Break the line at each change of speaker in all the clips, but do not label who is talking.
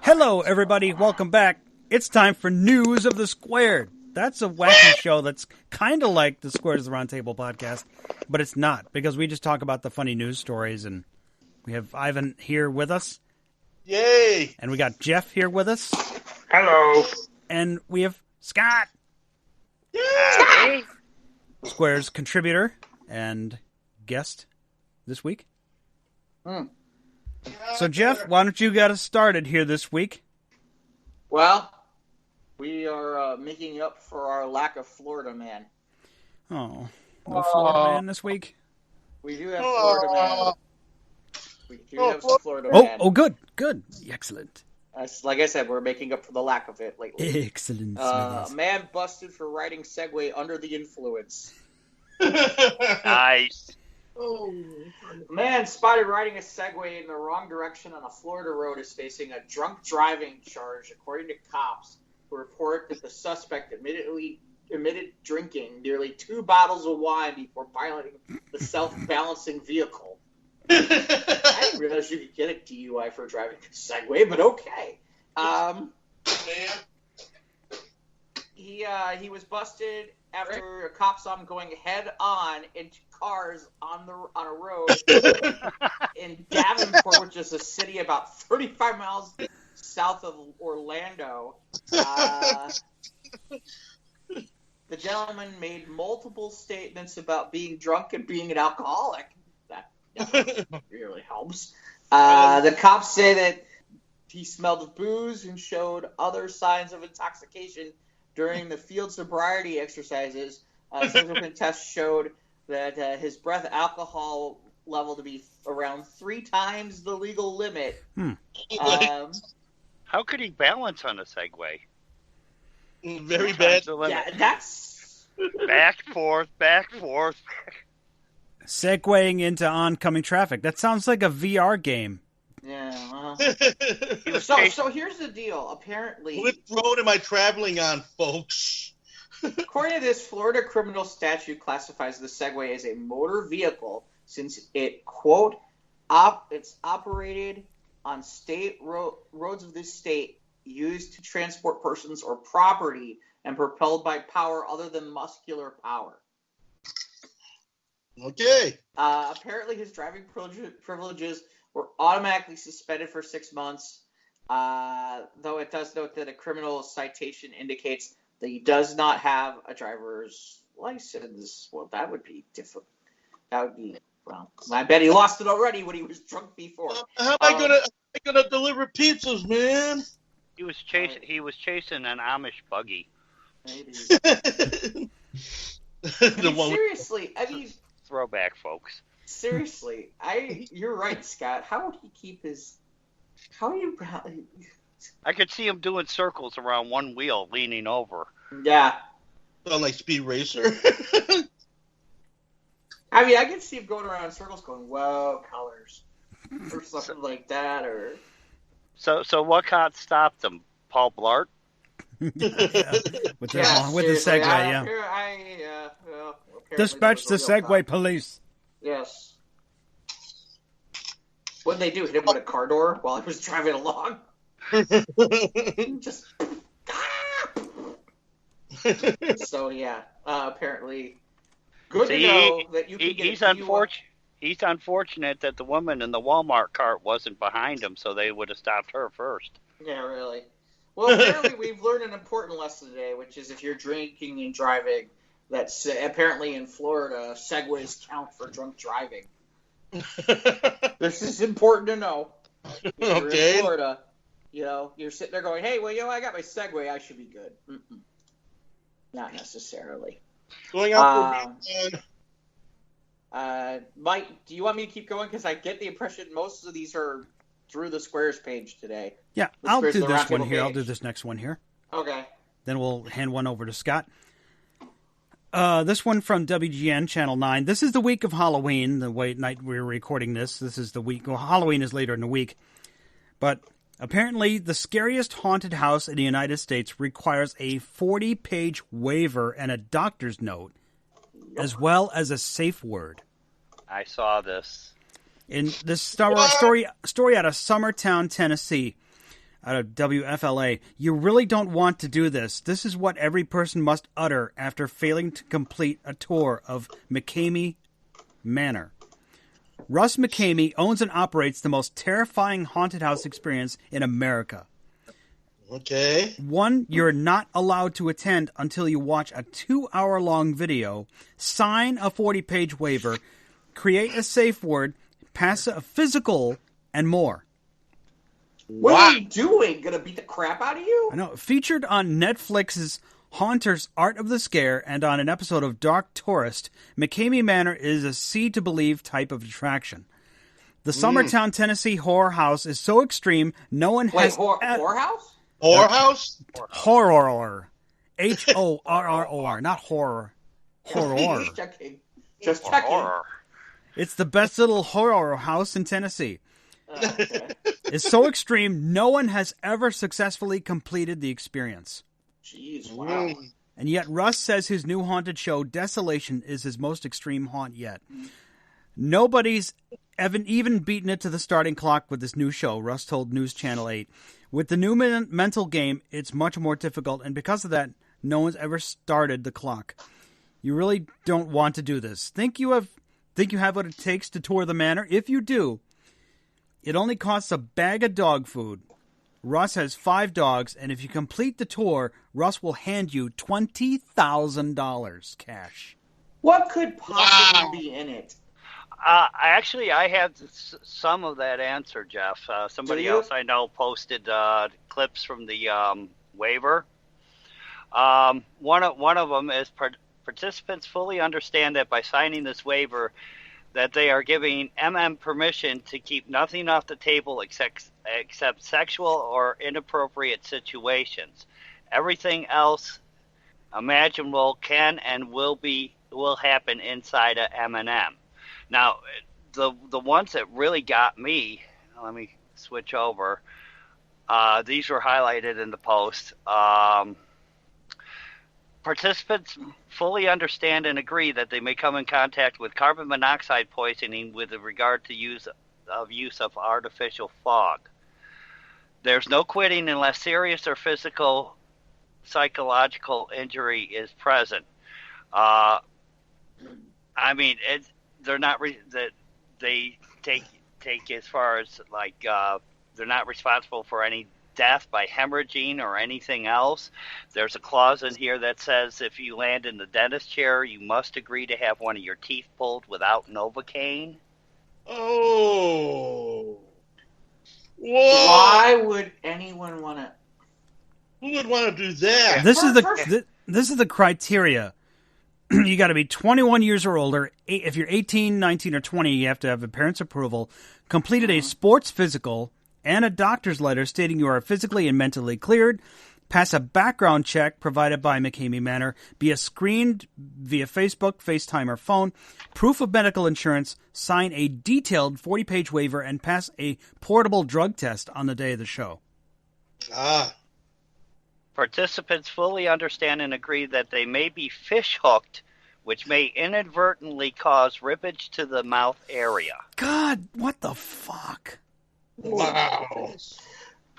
Hello, everybody. Welcome back. It's time for News of the Squared. That's a wacky show that's kind of like the Squared is the Round Table podcast, but it's not, because we just talk about the funny news stories, and we have Ivan here with us.
Yay!
And we got Jeff here with us.
Hello.
And we have Scott.
Yay!
Square's contributor and guest this week. So, Jeff, why don't you get us started here this week?
Well, we are making up for our lack of Florida Man.
Oh, no Florida Man this week?
We do have Florida Man. We do have some Florida Man.
Oh, good. Excellent.
Like I said, we're making up for the lack of it lately.
Excellent.
A man busted for riding Segway under the influence.
Nice.
A man spotted riding a Segway in the wrong direction on a Florida road is facing a drunk driving charge, according to cops, who report that the suspect admitted drinking nearly 2 bottles of wine before piloting the self-balancing vehicle. I didn't realize you could get a DUI for driving a Segway, but okay. He was busted after a cop saw him going head-on into cars on a road in Davenport, which is a city about 35 miles south of Orlando. The gentleman made multiple statements about being drunk and being an alcoholic. That really helps. The cops say that he smelled of booze and showed other signs of intoxication during the field sobriety exercises. Subsequent tests showed that his breath alcohol level to be around 3 times the legal limit.
How could he balance on a Segway?
Very bad.
Yeah, that's...
Back, forth.
Segwaying into oncoming traffic. That sounds like a VR game.
Yeah, well...
He was
So here's the deal. Apparently...
What road am I traveling on, folks?
According to this, Florida criminal statute classifies the Segway as a motor vehicle since it, quote, it's operated on state roads of this state used to transport persons or property and propelled by power other than muscular power.
Okay.
Apparently his driving privileges were automatically suspended for 6 months, though it does note that a criminal citation indicates that he does not have a driver's license. Well, that would be different. Well, I bet he lost it already when he was drunk before.
How am I gonna deliver pizzas, man?
He was chasing an Amish buggy.
Maybe.
Seriously,
I mean,
Throwback, folks.
Seriously, you're right, Scott. How would he keep his?
I could see him doing circles around one wheel, leaning over.
Yeah.
Sound like Speed Racer.
I mean, I can see him going around in circles, going, "Whoa, colors," or something like that, or.
So what cop stopped him? Paul Blart?
With the Segway,
Well,
dispatch the Segway police.
Yes. What did they do? Hit him with a car door while he was driving along? Just. So yeah, apparently, good to know that you can get
He's unfortunate that the woman in the Walmart cart wasn't behind him, so they would have stopped her first.
Yeah, really. Well, apparently we've learned an important lesson today, which is if you're drinking and driving, that's apparently in Florida, Segways count for drunk driving. This is important to know. If you're in Florida, you're sitting there going, "Hey, well, I got my Segway, I should be good." Mm-mm. Not necessarily.
Going out for
Mike, do you want me to keep going? Because I get the impression most of these are through the Squares page today.
Yeah, I'll do this one here. I'll do this next one here.
Okay.
Then we'll hand one over to Scott. This one from WGN Channel 9. This is the week of Halloween, the night we're recording this. This is the week. Well, Halloween is later in the week. But apparently the scariest haunted house in the United States requires a 40-page waiver and a doctor's note, as well as a safe word.
I saw this.
In this story out of Summertown, Tennessee, out of WFLA. You really don't want to do this. This is what every person must utter after failing to complete a tour of McCamey Manor. Russ McCamey owns and operates the most terrifying haunted house experience in America.
Okay.
One you're not allowed to attend until you watch a 2-hour-long video, sign a 40-page waiver, create a safe word, pass a physical, and more.
What are you doing? Gonna beat the crap out of you?
I know. Featured on Netflix's Haunters Art of the Scare and on an episode of Dark Tourist, McCamey Manor is a see-to-believe type of attraction. The Summertown, Tennessee horror house is so extreme, no one has...
Horror house?
Whorehouse?
Horror. Horror, not horror. Horror.
Just checking. Just checking.
It's the best little horror house in Tennessee.
Okay.
It's so extreme, no one has ever successfully completed the experience.
Jeez, wow.
And yet Russ says his new haunted show, Desolation, is his most extreme haunt yet. Nobody's even beaten it to the starting clock with this new show, Russ told News Channel 8. With the new mental game, it's much more difficult, and because of that, no one's ever started the clock. You really don't want to do this. Think you have what it takes to tour the manor? If you do, it only costs a bag of dog food. Russ has 5 dogs, and if you complete the tour, Russ will hand you $20,000 cash.
What could possibly be in it?
I have some of that answer, Jeff. Somebody else I know posted clips from the waiver. One of them is participants fully understand that by signing this waiver, that they are giving MM permission to keep nothing off the table except sexual or inappropriate situations. Everything else imaginable can and will happen inside of M&M. Now, the ones that really got me, let me switch over. These were highlighted in the post. Participants fully understand and agree that they may come in contact with carbon monoxide poisoning with regard to use of artificial fog. There's no quitting unless serious or psychological injury is present. They're not that they take as far as like they're not responsible for any death by hemorrhaging or anything else. There's a clause in here that says if you land in the dentist chair, you must agree to have one of your teeth pulled without Novocaine.
Oh. Whoa.
Why would anyone want to?
Who would want to do that?
This is the criteria. You got to be 21 years or older. If you're 18, 19, or 20, you have to have a parent's approval. Completed a sports physical and a doctor's letter stating you are physically and mentally cleared. Pass a background check provided by McCamey Manor. Be screened via Facebook, FaceTime, or phone. Proof of medical insurance. Sign a detailed 40-page waiver and pass a portable drug test on the day of the show.
Participants fully understand and agree that they may be fish hooked, which may inadvertently cause rippage to the mouth area.
God, what the fuck?
Wow.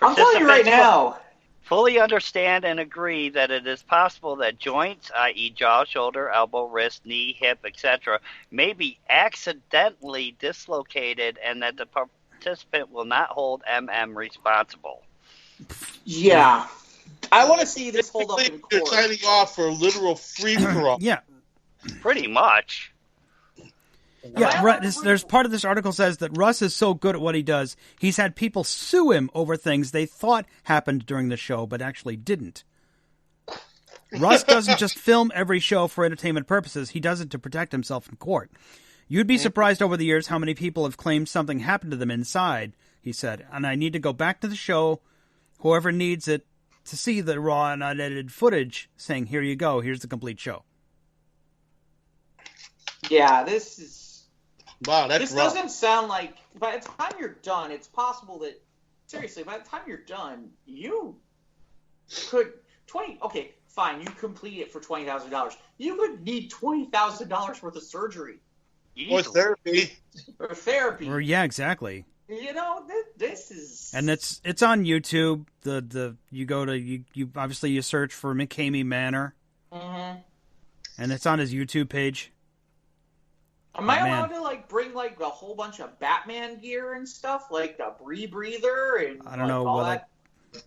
I'm telling you right now.
Fully understand and agree that it is possible that joints, i.e. jaw, shoulder, elbow, wrist, knee, hip, etc., may be accidentally dislocated and that the participant will not hold MM responsible.
Yeah. I want to see this hold up in
You're
court.
signing off for a literal free-for-all.
Yeah.
Pretty much.
Yeah, there's part of this article says that Russ is so good at what he does, he's had people sue him over things they thought happened during the show, but actually didn't. Russ doesn't just film every show for entertainment purposes, he does it to protect himself in court. You'd be surprised over the years how many people have claimed something happened to them inside, he said, and I need to go back to the show, whoever needs it, to see the raw and unedited footage, saying, here you go, here's the complete show.
Yeah, this is...
Wow, that's
This
rough.
doesn't sound like... By the time you're done, it's possible that... Seriously, by the time you're done, you could... Okay, fine, you complete it for $20,000. You would need $20,000 worth of surgery.
Or therapy.
Or therapy.
Or, yeah, exactly.
You know, this is...
And it's on YouTube. You go to you obviously you search for McCamey Manor.
Mm-hmm.
And it's on his YouTube page.
Am I allowed to like bring like a whole bunch of Batman gear and stuff, like the rebreather and
I don't know
all
what
that?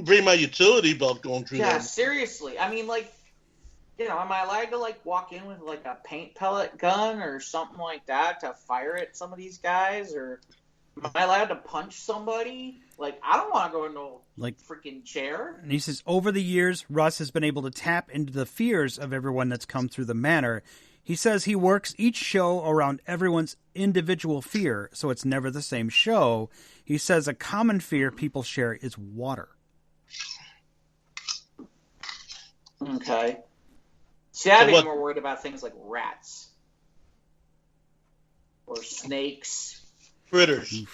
Bring my utility belt going through
Yeah,
them.
seriously. I mean, like, you know, am I allowed to like walk in with like a paint pellet gun or something like that to fire at some of these guys, or am I allowed to punch somebody? Like, I don't want to go into a freaking chair.
And he says, over the years, Russ has been able to tap into the fears of everyone that's come through the manor. He says he works each show around everyone's individual fear, so it's never the same show. He says a common fear people share is water.
Okay. See, I'd be more worried about things like rats. Or snakes.
Critters.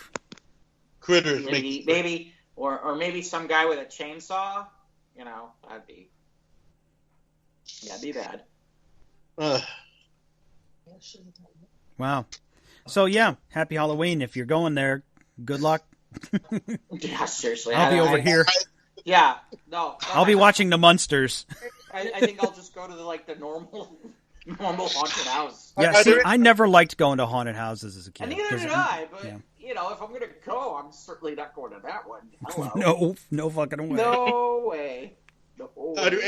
Critters.
Maybe, or maybe some guy with a chainsaw. You know, that'd be bad.
Wow. So, yeah, happy Halloween. If you're going there, good luck.
Yeah, seriously.
I'll be over here.
Yeah, no.
I'll be watching the Munsters.
I think I'll just go to the normal haunted house.
Yeah, see, I never liked going to haunted houses as a kid.
And neither did I, but, you know, if I'm going to go, I'm certainly not going to that one. Hello.
No fucking way.
No way.
Are there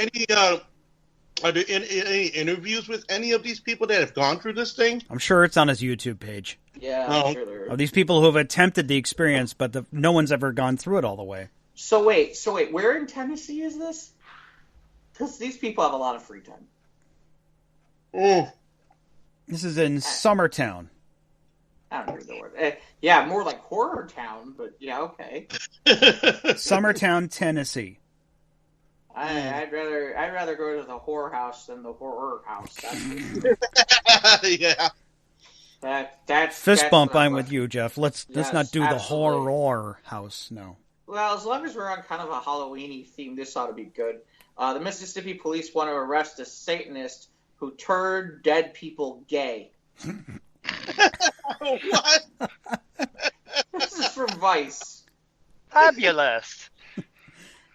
any interviews with any of these people that have gone through this thing?
I'm sure it's on his YouTube page.
Yeah, I'm sure there is.
Of these people who have attempted the experience, but no one's ever gone through it all the way.
So wait, where in Tennessee is this? Because these people have a lot of free time.
Oh.
This is in Summertown.
I don't know the word. Yeah, more like Horror Town, but yeah, okay.
Summertown, Tennessee.
I'd rather go to the horror house than the horror house.
Yeah.
That's
fist bump. I'm with you, Jeff. Let's not do the horror house. No.
Well, as long as we're on kind of a Halloween-y theme, this ought to be good. The Mississippi police want to arrest a Satanist who turned dead people gay.
What?
This is from Vice.
Fabulous.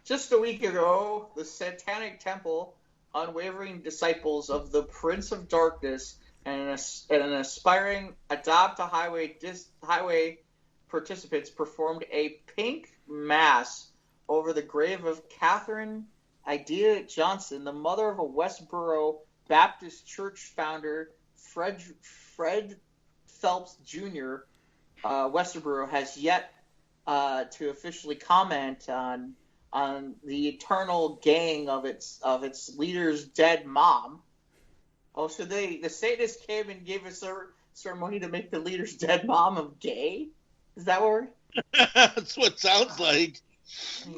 Just a week ago, the Satanic Temple, unwavering disciples of the Prince of Darkness, and an aspiring adopt-a-highway participants performed a pink mass over the grave of Catherine Idea Johnson, the mother of a Westboro Baptist Church founder. Fred Phelps Jr. Westboro has yet to officially comment on the eternal gaying of its leader's dead mom. Oh, so the Satanists came and gave a ceremony to make the leader's dead mom gay? Is that what we're...
That's what it sounds like.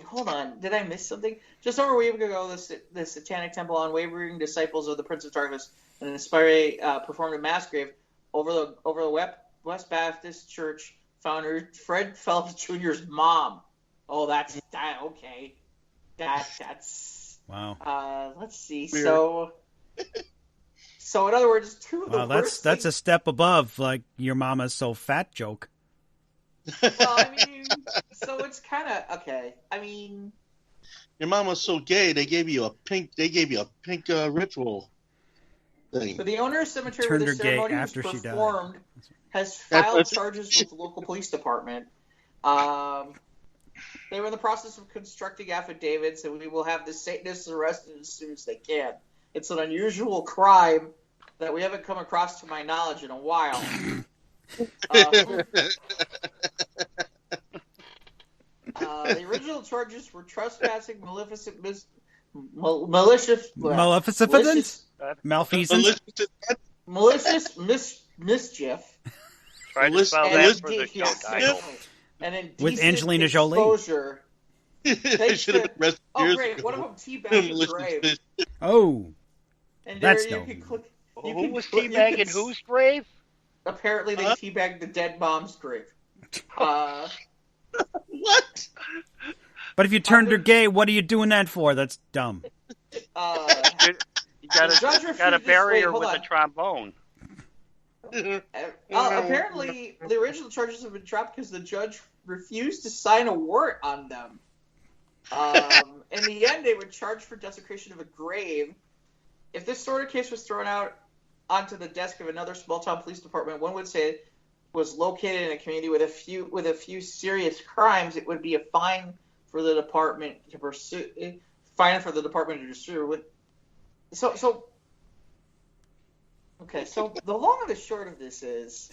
Hold on, did I miss something? Just over a week ago, the Satanic Temple, unwavering disciples of the Prince of Darkness, and Inspire performed a mass grave over the West Baptist Church founder Fred Phelps Jr.'s mom. Oh, that's that. Okay, that's
wow.
Let's see. Weird. So in other words, two of the worst.
That's a step above like your mama's so fat joke.
Well, I mean, so it's kind of okay. I mean,
your mama's so gay. They gave you a pink. Ritual thing.
So the owner of cemetery where the ceremony was performed has filed charges with the local police department. They were in the process of constructing affidavits, and we will have the Satanists arrested as soon as they can. It's an unusual crime that we haven't come across, to my knowledge, in a while. The original charges were trespassing, malefeasance, malicious mischief, and
with Angelina Jolie.
Exposure. They should have been arrested. Oh, great! One of them teabagged the grave.
Oh,
and
that's
no.
Who was teabagging whose grave?
Apparently, they teabagged the dead mom's grave.
What?
But if you turned her gay, what are you doing that for? That's dumb.
You gotta bury her with a trombone.
Apparently, the original charges have been dropped because the judge refused to sign a warrant on them. In the end, they were charged for desecration of a grave. If this sort of case was thrown out onto the desk of another small-town police department, one would say it was located in a community with a few serious crimes. It would be a fine for the department to pursue. So the long and the short of this is,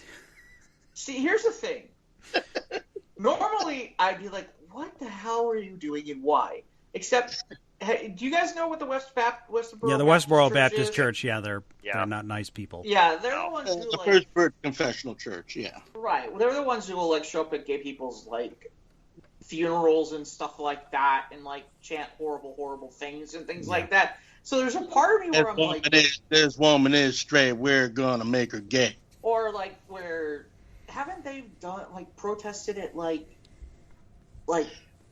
see, here's the thing. Normally, I'd be like, what the hell are you doing and why? Except, hey, do you guys know what the Westboro?
Yeah, the Westboro Baptist Church. Yeah, they're not nice people.
Yeah, they're the ones who
the First Bird Confessional Church. Yeah,
right. They're the ones who will like show up at gay people's like funerals and stuff like that, and like chant horrible things and things like that. So there's a part of me where I'm like,
this woman is straight. We're gonna make her gay.
Or like where haven't they done like protested at like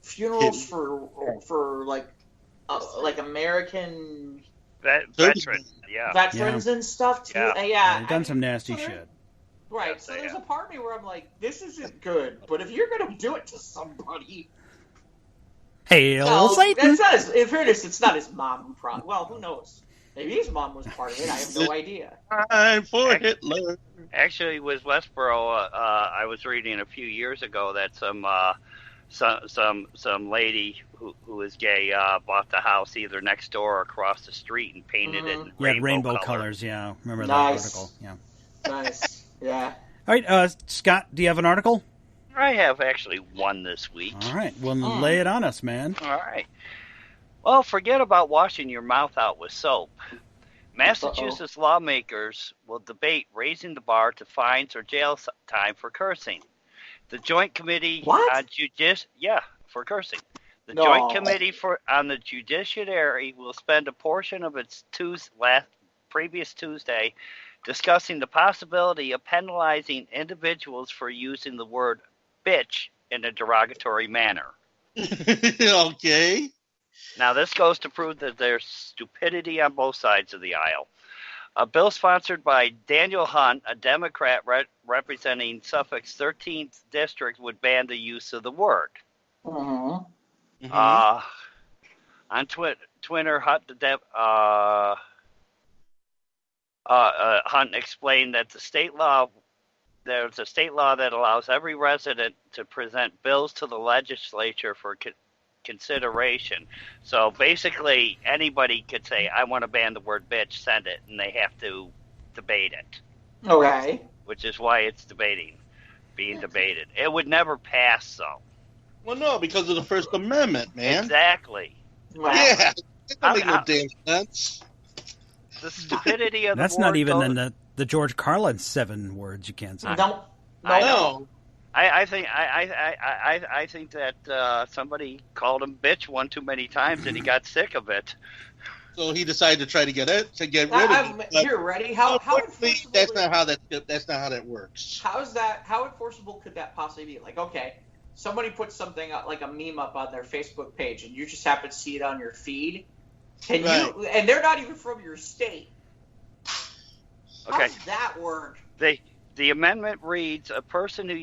funerals for like American
veterans,
veterans and stuff too. Yeah,
they've done some nasty shit.
Right.
Yes,
So there's a part of me where I'm like, this isn't good. But if you're gonna do it to somebody,
Hail Satan!
It's not in fairness, it's not his mom who probably. Well, who knows? Maybe his mom was part of it. I have no idea.
Time for Hitler.
Actually, with Westboro, I was reading a few years ago that some lady who is gay bought the house either next door or across the street and painted it in
rainbow colors. Yeah, remember that article? Yeah.
Nice. Yeah.
All right, Scott, do you have an article?
I have actually one this week.
All right, well, lay it on us, man.
All right. Well, forget about washing your mouth out with soap. Massachusetts lawmakers will debate raising the bar to fines or jail time for cursing. The Joint Committee on for cursing. The Joint Committee on the Judiciary will spend a portion of its previous Tuesday discussing the possibility of penalizing individuals for using the word bitch in a derogatory manner.
Okay.
Now, this goes to prove that there's stupidity on both sides of the aisle. A bill sponsored by Daniel Hunt, a Democrat representing Suffolk's 13th district, would ban the use of the word.
Uh-huh.
On Twitter, Hunt explained that there's a state law that allows every resident to present bills to the legislature for consideration. So basically, anybody could say, I want to ban the word bitch, send it, and they have to debate it.
Okay.
Which is why it's being debated. It would never pass, though.
Well, no, because of the First Amendment, man.
Exactly.
Wow.
Yeah. It don't make no damn sense.
The stupidity of
That's not even in the George Carlin 7 words you can't say.
No.
I know. I think that somebody called him bitch one too many times and he got sick of it.
So he decided to try to get rid of it.
You're ready. How enforceable?
That's not how that works.
How enforceable could that possibly be? Like, okay, somebody puts something up, like a meme up on their Facebook page, and you just happen to see it on your feed. And they're not even from your state. How does that work?
The amendment reads: a person who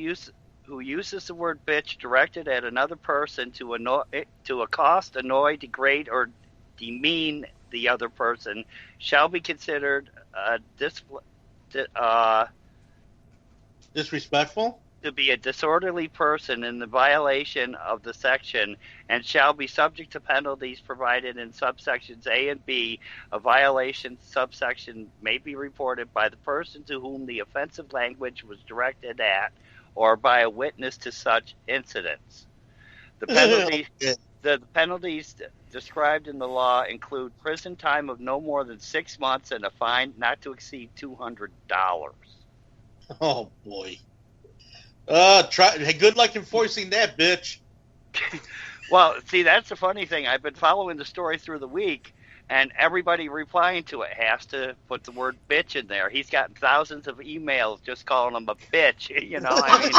uses the word bitch directed at another person to accost, annoy, degrade, or demean the other person shall be considered
disrespectful,
to be a disorderly person in the violation of the section, and shall be subject to penalties provided in subsections A and B. A violation subsection may be reported by the person to whom the offensive language was directed at, or by a witness to such incidents. The penalties described in the law include prison time of no more than 6 months and a fine not to exceed $200.
Oh boy! Good luck enforcing that, bitch.
Well, see, that's the funny thing. I've been following the story through the week, and everybody replying to it has to put the word bitch in there. He's gotten thousands of emails just calling him a bitch. You know, I mean,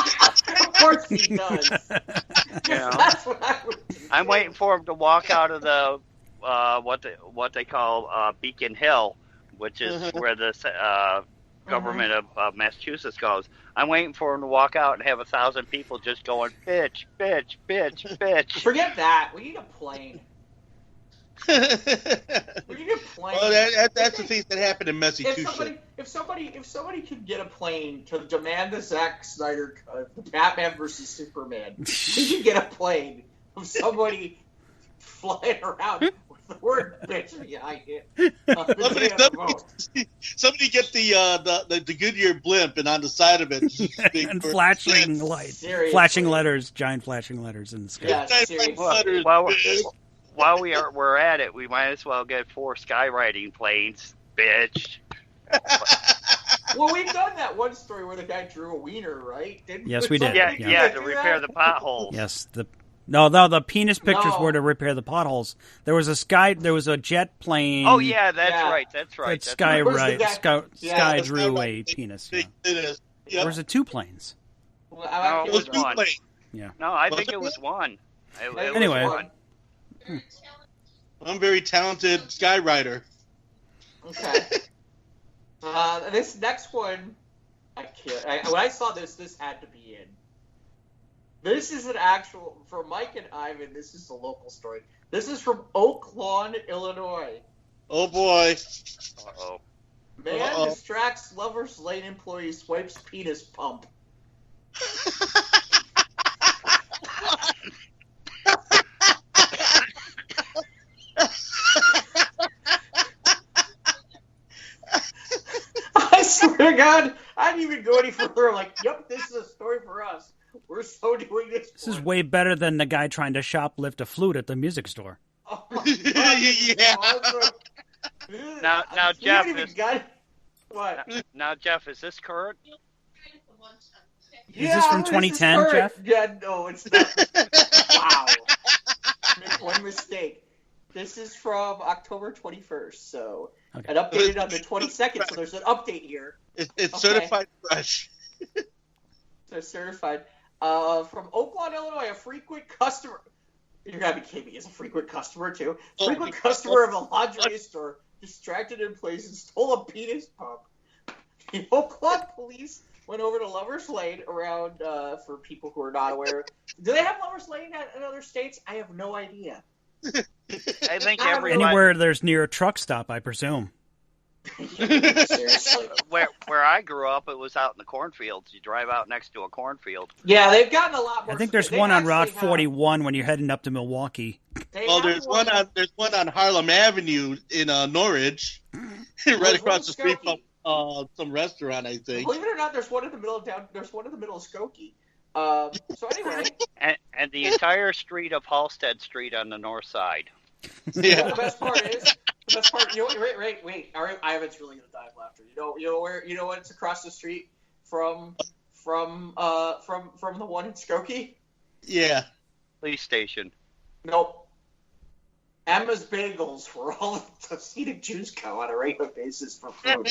of course he does.
You know,
that's what I would do.
I'm waiting for him to walk out of the what they call Beacon Hill, which is where the government of Massachusetts goes. I'm waiting for him to walk out and have 1,000 people just going, bitch, bitch, bitch, bitch.
Forget that. We need a plane. We need a plane.
Well, that's the things that happen in Massachusetts.
If somebody could get a plane to demand the Zack Snyder cut, the Batman versus Superman, we could get a plane of somebody flying around with the word bitch behind it.
Somebody get the Goodyear blimp and on the side of it
and flashing lights, flashing letters, giant flashing letters in the sky.
Yeah, seriously.
While we're at it, we might as well get 4 skywriting planes, bitch.
Well, we've done that one story where the guy drew a wiener, right?
Yes, we did.
Yeah, to repair the potholes.
Yes, the penis pictures were to repair the potholes. There was a jet plane.
Oh yeah, that's right.
Sky drew a penis.
It is. Yep.
Or was it 2 planes?
Well,
No, it was 1.
Yeah.
No, I think it was 1.
Anyway.
Was 1.
I'm a very talented skywriter.
Okay. This next one, I can't. When I saw this had to be in. This is an actual, for Mike and Ivan, this is a local story. This is from Oak Lawn, Illinois.
Oh boy.
Uh-oh.
Man distracts Lover's Lane employee, swipes penis pump. I swear to God, I didn't even go any further. I'm like, yep, this is a story for us. We're so doing this.
This is way better than the guy trying to shoplift a flute at the music store.
Oh my God,
Yeah.
Now Jeff
What?
Jeff, is this current?
Is this from 2010,
current.
Jeff?
Yeah, no, it's not. Wow. Make one mistake. This is from October 21st, so
Okay.
it updated on the 22nd, so there's an update here.
It's
Okay.
certified fresh.
So certified. From Oak Lawn, Illinois, a frequent customer. You're gonna be kidding me. Is a frequent customer too? Frequent customer of a lingerie store distracted in place and stole a penis pump. The Oak Lawn police went over to Lover's Lane around, for people who are not aware. Do they have Lover's Lane in other states? I have no idea.
I think
Anywhere there's near a truck stop, I presume.
Seriously.
Where I grew up, it was out in the cornfields. You drive out next to a cornfield.
Yeah, they've gotten a lot more.
I think there's one on Route 41 when you're heading up to Milwaukee.
Well, there's one on Harlem Avenue in Norwich, right across the street from some restaurant, I think.
Believe it or not, there's one in the middle of Skokie. So anyway,
and the entire street of Halstead Street on the north side.
Yeah.
The best part, you know, wait. All right, Ivan's really gonna die of laughter. You know what? It's across the street from the one in Skokie.
Yeah.
Police station.
Nope. Emma's Bagels, where all the Hasidic Jews go on a regular basis for food.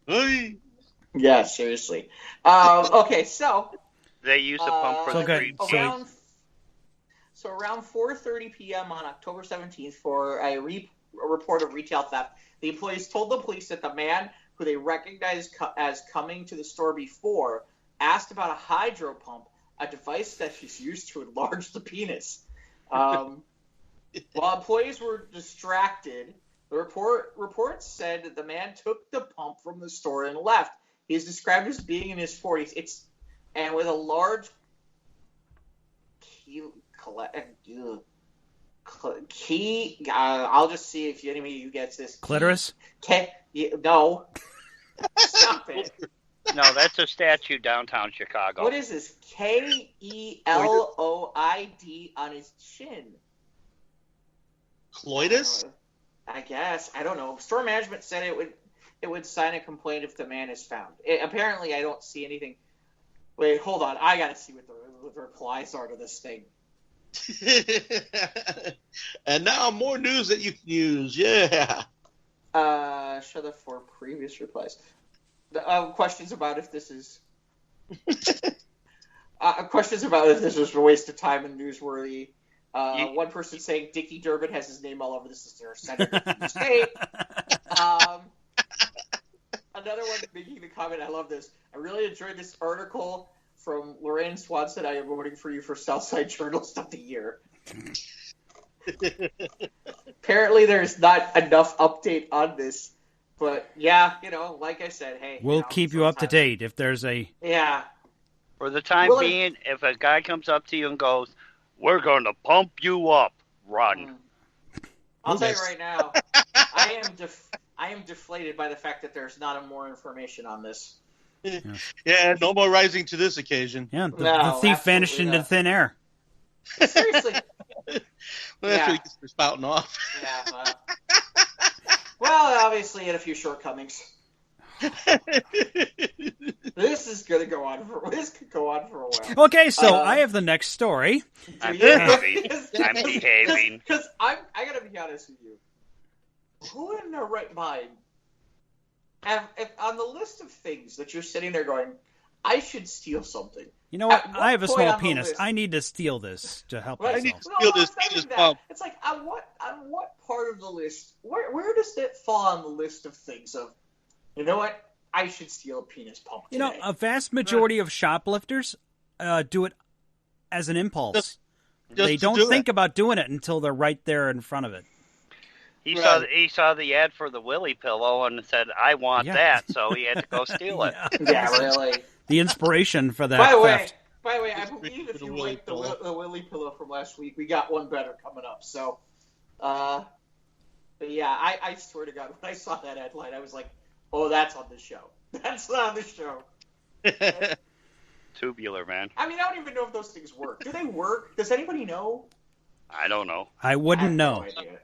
Hey.
Yeah, seriously. Okay, so
They use a pump for the
Okay,
green.
Around 4:30 p.m. on October 17th, for a report of retail theft, the employees told the police that the man, who they recognized as coming to the store before, asked about a hydro pump, a device that is used to enlarge the penis. While employees were distracted, the report said that the man took the pump from the store and left. He is described as being in his 40s. And with a large I'll just see if anybody who gets this.
Clitoris?
No. Stop it.
No, that's a statue downtown Chicago.
What is this? KELOID on his chin.
Cloitus?
I guess. I don't know. Store management said it would sign a complaint if the man is found. Apparently, I don't see anything. Wait, hold on. I gotta see what the replies are to this thing.
And now more news that you can use. Yeah.
Show the 4 previous replies. Questions about if this is. Questions about if this was a waste of time and newsworthy. One person saying Dickie Durbin has his name all over this is their senator from the state. Another one making the comment, I love this. I really enjoyed this article from Lorraine Swanson. I am voting for you for Southside Journalist of the Year. Apparently there's not enough update on this. But, yeah, like I said, hey.
We'll keep you up to date if there's a...
Yeah.
For the time being, if a guy comes up to you and goes, "We're going to pump you up," run.
I'll tell you right now, I am deflated by the fact that there's not more information on this.
Yeah, no more rising to this occasion.
Yeah, the thief vanished into thin air.
Seriously.
Well, that's what he's spouting off.
Yeah. Well, obviously, had a few shortcomings. This could go on for a while.
Okay, so I have the next story.
I'm behaving.
Because I gotta be honest with you. Who in their right mind, if on the list of things that you're sitting there going, I should steal something.
You know what? I have a small penis. I need to steal this to help myself.
I need to steal this penis pump.
It's like, on what part of the list, where does it fall on the list of things of, you know what? I should steal a penis pump today.
A vast majority of shoplifters do it as an impulse. They don't think about doing it until they're right there in front of it.
He saw the ad for the Willy pillow and said, "I want that," so he had to go steal it.
Yeah, really.
The inspiration for that theft.
By the way, I believe if you liked the Willy pillow from last week, we got one better coming up. So, but yeah, I swear to God, when I saw that headline, I was like, "Oh, that's on the show. That's on the show."
Tubular, man.
I mean, I don't even know if those things work. Do they work? Does anybody know?
I don't know.
I wouldn't know.
No idea.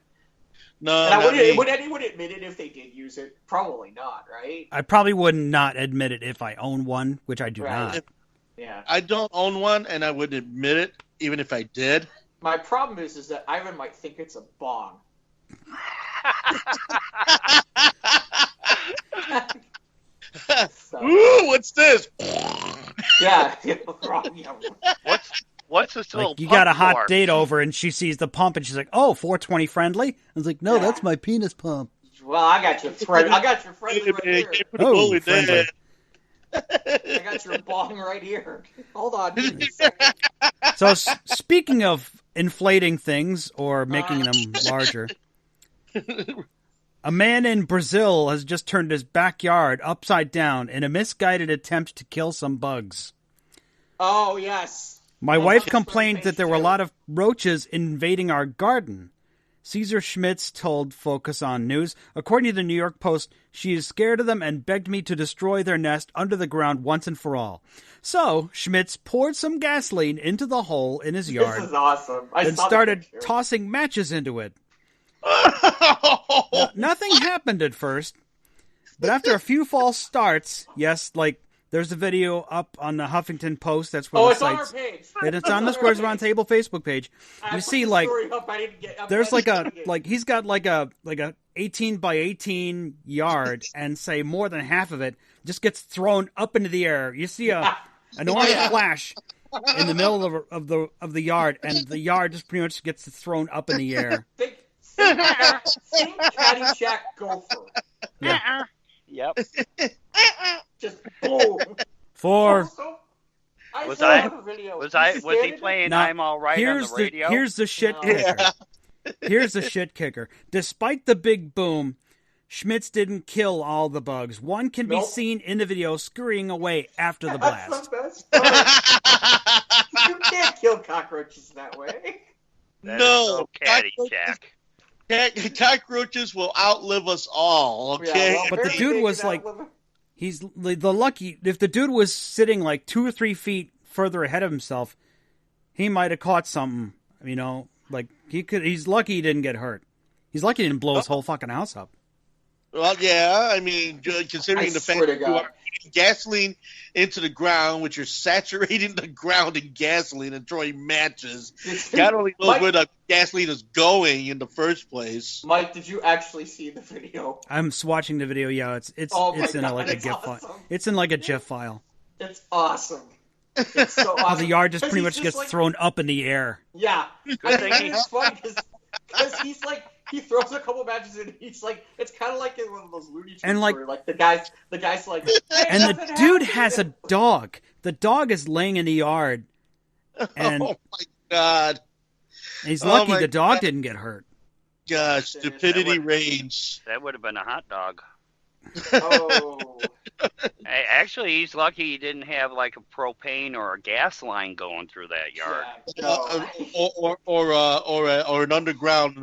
No,
would anyone admit it if they did use it? Probably not, right?
I probably would not admit it if I own one, which I do not.
Yeah.
I don't own one, and I wouldn't admit it, even if I did.
My problem is that Ivan might think it's a bong.
Ooh, what's this?
Yeah.
What's this little
you got a hot
for?
date over, and she sees the pump, and she's like, "Oh, 420 friendly?" I was like, "No, that's my penis pump."
Well, I got your friend. I got your friend right here.
Oh, friendly.
I got your bong right here. Hold on.
So, speaking of inflating things or making them larger, a man in Brazil has just turned his backyard upside down in a misguided attempt to kill some bugs.
Oh, yes.
My wife complained that there were a lot of roaches invading our garden. Caesar Schmitz told Focus on News. According to the New York Post, she is scared of them and begged me to destroy their nest under the ground once and for all. So, Schmitz poured some gasoline into the hole in his yard.
This is awesome.
And started tossing matches into it. Now, nothing happened at first, but after a few false starts, there's a video up on the Huffington Post. That's where
it's on our page.
And it's on the Squares Around Table Facebook page. You see, there's he's got like a 18 by 18 yard, and say more than half of it just gets thrown up into the air. You see an orange flash in the middle of the yard, and the yard just pretty much gets thrown up in the air.
Think Caddyshack Gopher.
Yeah.
Yep.
Just boom.
Was
he playing I'm All Right on the radio?
Here's the shit kicker. Here's the shit kicker. Despite the big boom, Schmitz didn't kill all the bugs. One can be seen in the video scurrying away after the blast.
That's the best part. You can't kill cockroaches that way.
No.
Caddyshack.
Cockroaches will outlive us all, okay?
Yeah,
but the dude was like, he's the lucky. If the dude was sitting like 2 or 3 feet further ahead of himself, he might have caught something. He's lucky he didn't get hurt. He's lucky he didn't blow his whole fucking house up.
Well, yeah, I mean, considering the fact that you are putting gasoline into the ground, which you're saturating the ground in gasoline and throwing matches, God only knows where the gasoline is going in the first place.
Mike, did you actually see the video?
I'm watching the video. Yeah, it's in a GIF file. It's in like a GIF file.
It's awesome. It's so awesome.
How the yard just pretty much gets thrown up in the air.
Yeah, I think it's funny because he throws a couple matches in. He's like, it's kind of like in one of those Looney Tunes
And
where the guy's like, hey,
and the dude has a dog. The dog is laying in the yard, and
oh my God,
he's lucky the dog didn't get hurt.
Gosh, stupidity reigns.
That would have been a hot dog.
Oh.
Actually, he's lucky he didn't have like a propane or a gas line going through that yard.
Or an underground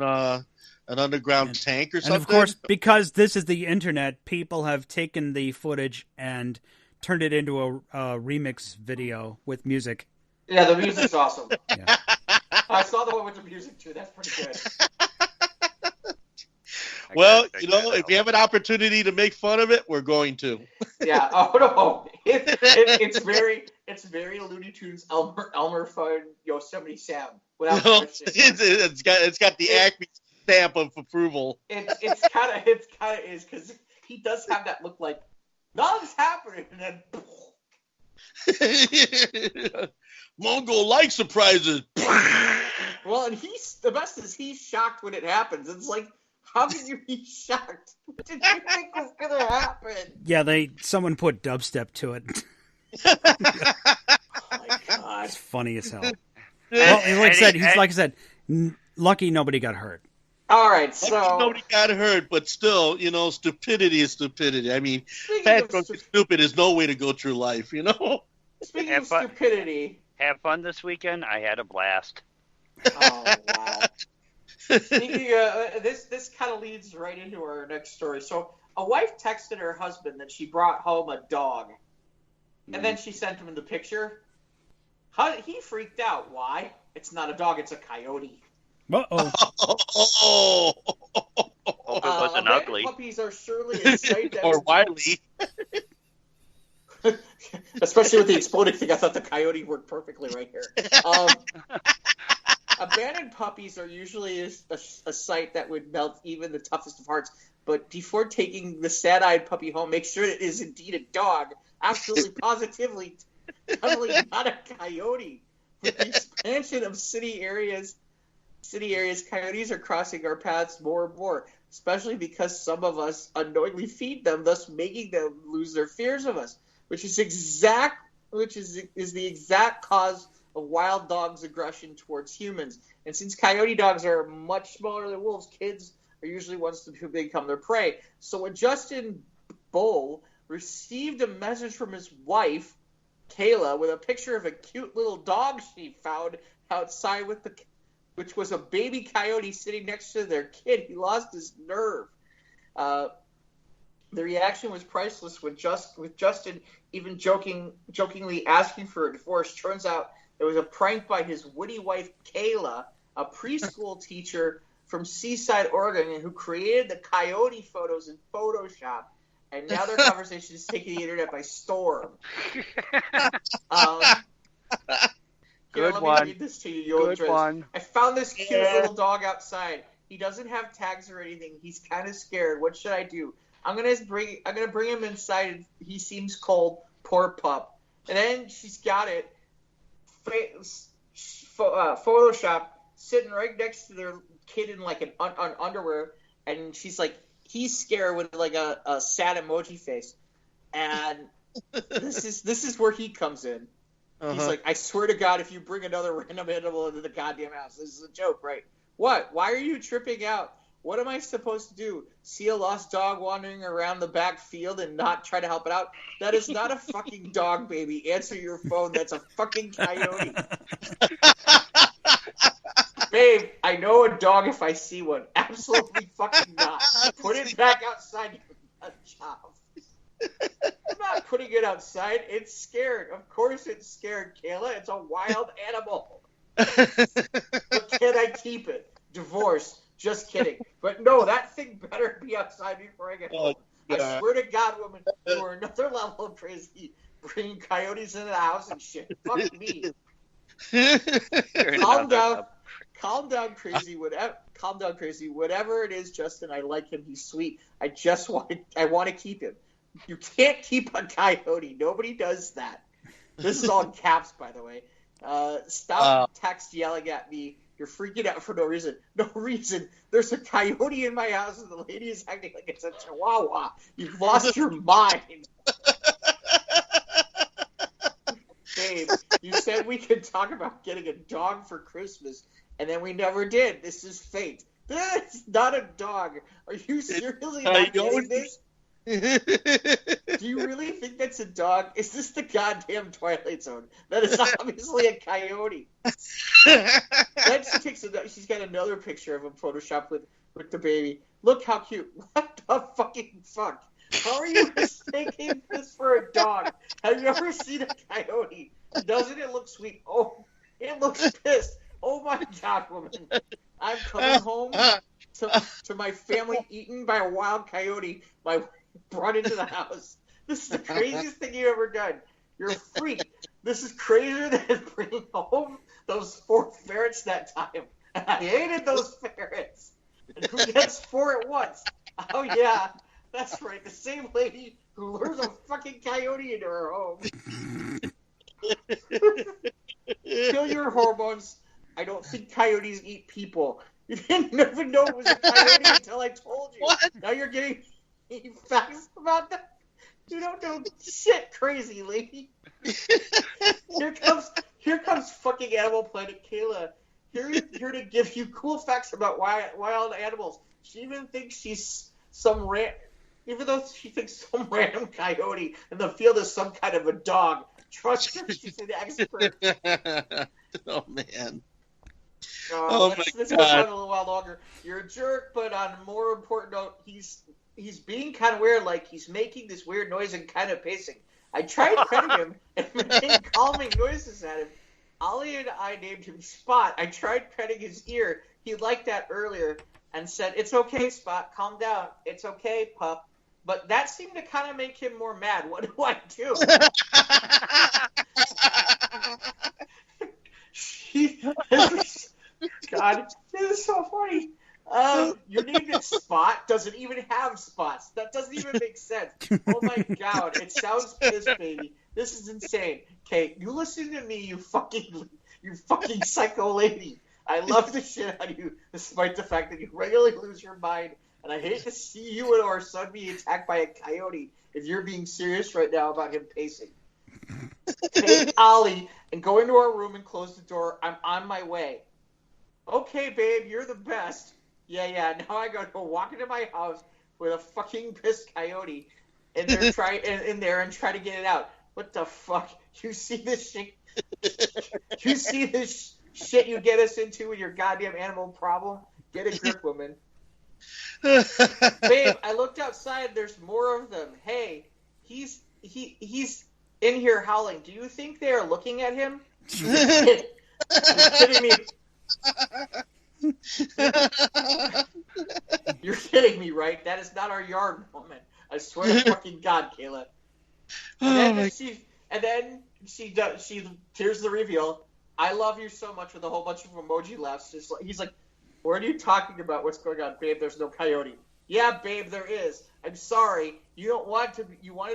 tank or something.
And of course, because this is the internet, people have taken the footage and turned it into a remix video with music.
Yeah, the music's awesome.
Yeah.
I saw the one with the music too. That's pretty good.
Well, if we have an opportunity to make fun of it, we're going to.
Yeah. Oh no, it's very Looney Tunes Elmer Fudd Yosemite Sam.
It's got the Acme stamp of approval.
It's kind of is because he does have that look like nothing's happening, and then.
Mongo likes surprises.
Well, and the best is he's shocked when it happens. It's like, how can you be shocked? What did you think was gonna happen?
Yeah, someone put dubstep to it.
Oh my God,
it's funny as hell. Well, like I said, lucky nobody got hurt.
All right, so
nobody got hurt, but still, stupidity is stupidity. I mean, fat, drunk, and stupid is no way to go through life.
Speaking of stupidity.
Have fun this weekend. I had a blast.
Oh, wow. Speaking of, this kind of leads right into our next story. So a wife texted her husband that she brought home a dog. And then she sent him the picture. He freaked out. Why? It's not a dog. It's a coyote.
Uh-oh.
Hope it wasn't ugly.
Puppies are surely a sight that
or wily.
Especially with the exploding thing, I thought the coyote worked perfectly right here. Abandoned puppies are usually a sight that would melt even the toughest of hearts. But before taking the sad-eyed puppy home, make sure it is indeed a dog. Absolutely, positively, totally not a coyote. With the expansion of city areas, coyotes are crossing our paths more and more, especially because some of us unknowingly feed them, thus making them lose their fears of us. Which is the exact cause of wild dogs' aggression towards humans. And since coyote dogs are much smaller than wolves, kids are usually ones who become their prey. So when Justin Bull received a message from his wife, Kayla, with a picture of a cute little dog she found outside which was a baby coyote sitting next to their kid, he lost his nerve. The reaction was priceless with Justin even jokingly asking for a divorce. Turns out it was a prank by his witty wife, Kayla, a preschool teacher from Seaside, Oregon, who created the coyote photos in Photoshop. And now their conversation is taking the internet by storm.
Good
let
one.
me read this to you.
Good one.
I found this cute little dog outside. He doesn't have tags or anything. He's kind of scared. What should I do? I'm gonna bring him inside. He seems cold. Poor pup. And then she's got it. Photoshop sitting right next to their kid in like an underwear, and she's like, he's scared with like a sad emoji face. And this is where he comes in. He's like, I swear to God, if you bring another random animal into the goddamn house, this is a joke, right? What? Why are you tripping out? What am I supposed to do? See a lost dog wandering around the back field and not try to help it out? That is not a fucking dog, baby. Answer your phone. That's a fucking coyote. Babe, I know a dog if I see one. Absolutely fucking not. Put it back outside, you nut job. I'm not putting it outside. It's scared. Of course it's scared, Kayla. It's a wild animal. But can I keep it? Divorce. Just kidding. But no, that thing better be outside before I get home. I swear to God, woman, you are another level of crazy. Bringing coyotes into the house and shit. Fuck me. Calm down, crazy. Whatever it is, Justin, I like him. He's sweet. I want to keep him. You can't keep a coyote. Nobody does that. This is all in caps, by the way. Stop text yelling at me. You're freaking out for no reason. No reason. There's a coyote in my house, and the lady is acting like it's a chihuahua. You've lost your mind. Babe, you said we could talk about getting a dog for Christmas, and then we never did. This is fate. That's not a dog. Are you seriously not getting this? Do you really think that's a dog? Is this the goddamn Twilight Zone? That is obviously a coyote. Then she's got another picture of him photoshopped with the baby. Look how cute. What the fucking fuck? How are you mistaking this for a dog? Have you ever seen a coyote? Doesn't it look sweet? Oh, it looks pissed. Oh my God, woman. I'm coming home to my family eaten by a wild coyote brought into the house. This is the craziest thing you've ever done. You're a freak. This is crazier than bringing home those 4 ferrets that time. And I hated those ferrets. And who gets 4 at once? Oh, yeah. That's right. The same lady who lures a fucking coyote into her home. Kill your hormones. I don't think coyotes eat people. You didn't even know it was a coyote until I told you.
What?
Now you're getting facts about that. You don't know shit, crazy lady. Here comes fucking Animal Planet Kayla. Here to give you cool facts about wild animals. She even thinks she's even though she thinks some random coyote in the field is some kind of a dog. Trust her, she's an expert.
Oh man.
This goes on a little while longer. You're a jerk, but on a more important note, he's being kind of weird, like he's making this weird noise and kind of pacing. I tried petting him and making calming noises at him. Ollie and I named him Spot. I tried petting his ear. He liked that earlier and said, "It's okay, Spot. Calm down. It's okay, pup." But that seemed to kind of make him more mad. What do I do? God, this is so funny. Your name is Spot doesn't even have spots. That doesn't even make sense. Oh my God, it sounds pissed, baby. This is insane. Okay, you listen to me, you fucking psycho lady. I love the shit out of you, despite the fact that you regularly lose your mind. And I hate to see you and our son be attacked by a coyote if you're being serious right now about him pacing. Take Ollie and go into our room and close the door. I'm on my way. Okay, babe, you're the best. Yeah. Now I gotta go walk into my house with a fucking pissed coyote in there and try to get it out. What the fuck? You see this shit? You see this shit you get us into with your goddamn animal problem? Get a grip, woman. Babe, I looked outside. There's more of them. Hey, he's in here howling. Do you think they are looking at him? You're kidding me. You're kidding me, right? That is not our yard, woman. I swear to fucking God, Kayla. And then she here's the reveal. I love you so much with a whole bunch of emoji laughs. He's like, what are you talking about? What's going on, babe? There's no coyote. Yeah, babe, there is. I'm sorry. You wanted to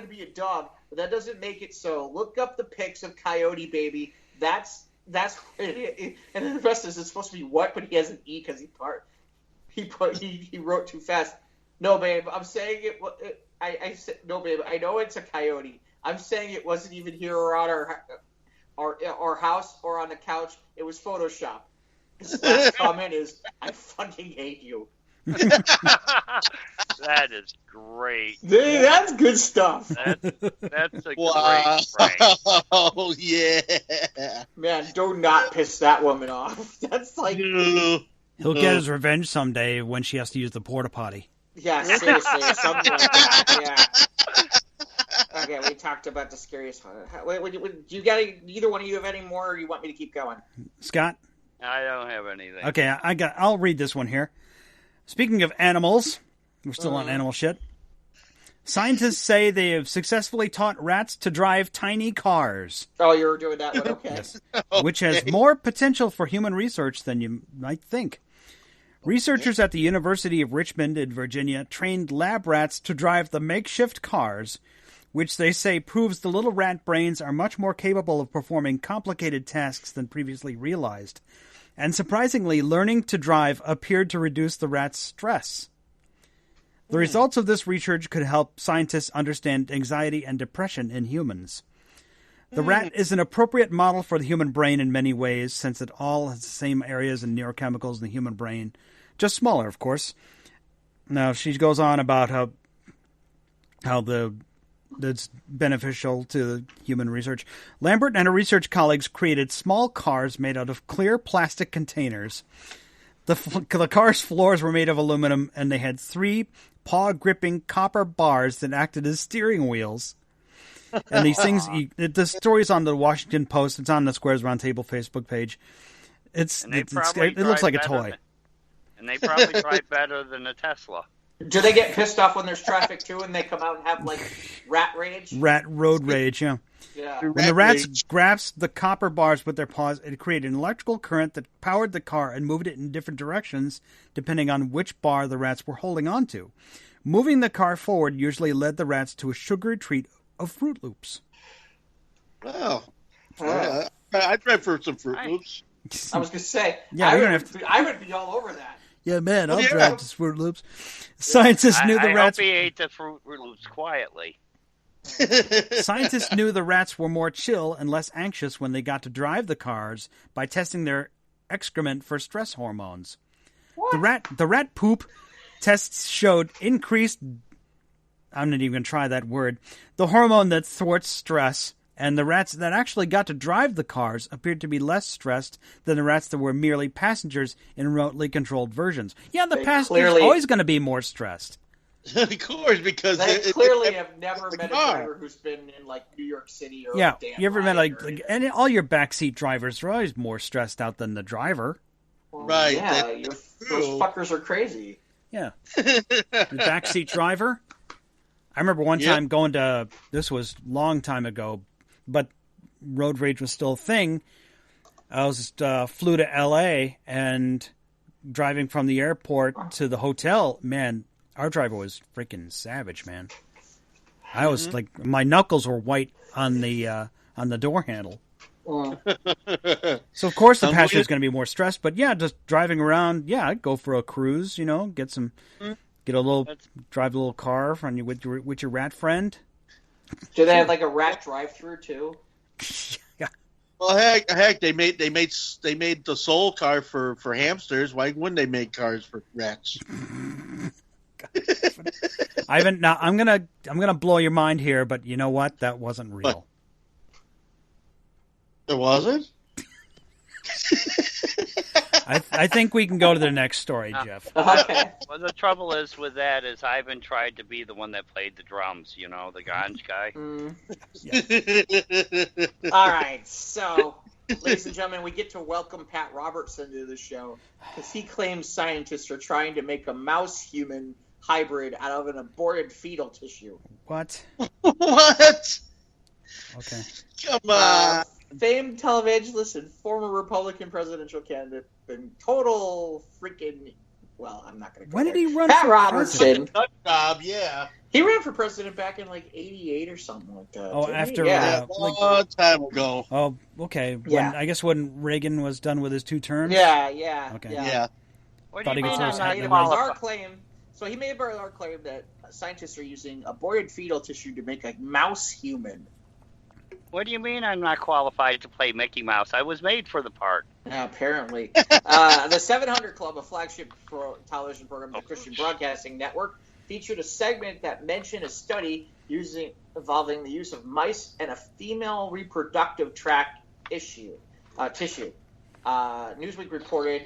be a dog, but that doesn't make it so. Look up the pics of Coyote Baby. That's what it is. And then the rest is it's supposed to be what, but he has an E because he wrote too fast. No, babe, I'm saying it. I said no, babe. I know it's a coyote. I'm saying it wasn't even here or on our house or on the couch. It was Photoshop. His last comment is, "I fucking hate you."
That is great.
Dude, that's good stuff.
That's a great prank.
Oh yeah,
man! Do not piss that woman off. That's like
he'll get his revenge someday when she has to use the porta potty.
Yeah, seriously, something like that. Yeah. Okay, we talked about the scariest one. Do you got either one of you have any more, or you want me to keep going?
Scott?
I don't have anything.
Okay, I'll read this one here. Speaking of animals, we're still on animal shit. Scientists say they have successfully taught rats to drive tiny cars.
Oh, you're doing that one, okay.
Yes. Okay. Which has more potential for human research than you might think. Researchers at the University of Richmond in Virginia trained lab rats to drive the makeshift cars, which they say proves the little rat brains are much more capable of performing complicated tasks than previously realized. And surprisingly, learning to drive appeared to reduce the rat's stress. The results of this research could help scientists understand anxiety and depression in humans. The rat is an appropriate model for the human brain in many ways, since it all has the same areas and neurochemicals in the human brain, just smaller, of course. Now, she goes on about how that's beneficial to the human research. Lambert and her research colleagues created small cars made out of clear plastic containers. The car's floors were made of aluminum, and they had 3 paw-gripping copper bars that acted as steering wheels. And these things, the story's on the Washington Post. It's on the Squares Roundtable Facebook page. It looks like a toy.
And they probably drive better than a Tesla.
Do they get pissed off when there's traffic too, and they come out and have like rat rage?
Road rage, yeah.
Yeah.
When the rats grasped the copper bars with their paws, it created an electrical current that powered the car and moved it in different directions depending on which bar the rats were holding on to. Moving the car forward usually led the rats to a sugary treat of Fruit Loops.
Wow. I'd try for some Fruit Loops.
I was going to say,
yeah,
I would be all over that.
Yeah, man, I'll drive to Fruit Loops. Scientists knew the rats.
I hope he ate the Fruit Loops quietly.
Scientists knew the rats were more chill and less anxious when they got to drive the cars by testing their excrement for stress hormones. What? The rat poop tests showed increased. I'm not even going to try that word. The hormone that thwarts stress. And the rats that actually got to drive the cars appeared to be less stressed than the rats that were merely passengers in remotely controlled versions. Yeah, the passengers are always going to be more stressed.
Of course, because
they clearly have never met a driver who's been in like New York City or
you ever met and all your backseat drivers are always more stressed out than the driver.
Well, right? Yeah, those fuckers are crazy.
Yeah, the backseat driver. I remember one time going to. This was a long time ago. But road rage was still a thing. I was flew to L.A. and driving from the airport to the hotel. Man, our driver was freaking savage, man. I was like, my knuckles were white on the door handle. So of course the passenger is going to be more stressed. But yeah, just driving around. Yeah, I'd go for a cruise. You know, drive a little car with your rat friend.
Do they have like a rat drive-through too?
Yeah.
Well, heck, they made the soul car for hamsters. Why wouldn't they make cars for rats?
Ivan, now I'm gonna blow your mind here, but you know what? That wasn't real.
It wasn't?
I think we can go to the next story, Jeff.
Okay.
Well, the trouble is with that is Ivan tried to be the one that played the drums, the ganj guy.
Yeah. All right, so, ladies and gentlemen, we get to welcome Pat Robertson to the show because he claims scientists are trying to make a mouse-human hybrid out of an aborted fetal tissue.
What?
What?
Okay.
Come on.
Famed televangelist and former Republican presidential candidate and total freaking. Well, I'm not going to go
When
there.
did he run
Pat
for
Robertson.
Job, yeah.
He ran for president back in like '88 or something like that.
Oh, after
a long time ago.
Oh, okay. When Reagan was done with his 2 terms.
Yeah.
Okay.
Yeah.
What do you mean?
So he made a bizarre claim that scientists are using aborted fetal tissue to make a mouse human.
What do you mean I'm not qualified to play Mickey Mouse? I was made for the part.
Apparently. The 700 Club, a flagship television program of the Christian Broadcasting Network, featured a segment that mentioned a study involving the use of mice and a female reproductive tract tissue. Newsweek reported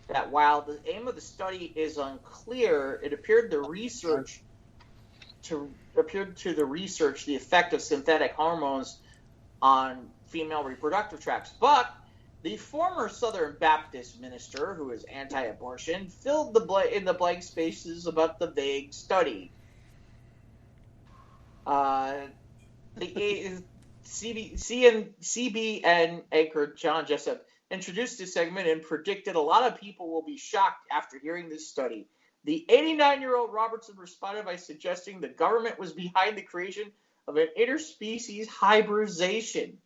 that while the aim of the study is unclear, it appeared to the research the effect of synthetic hormones on female reproductive tracts. But the former Southern Baptist minister, who is anti-abortion, filled in the blank spaces about the vague study. The CBN anchor John Jessup introduced this segment and predicted a lot of people will be shocked after hearing this study. The 89-year-old Robertson responded by suggesting the government was behind the creation of an interspecies hybridization.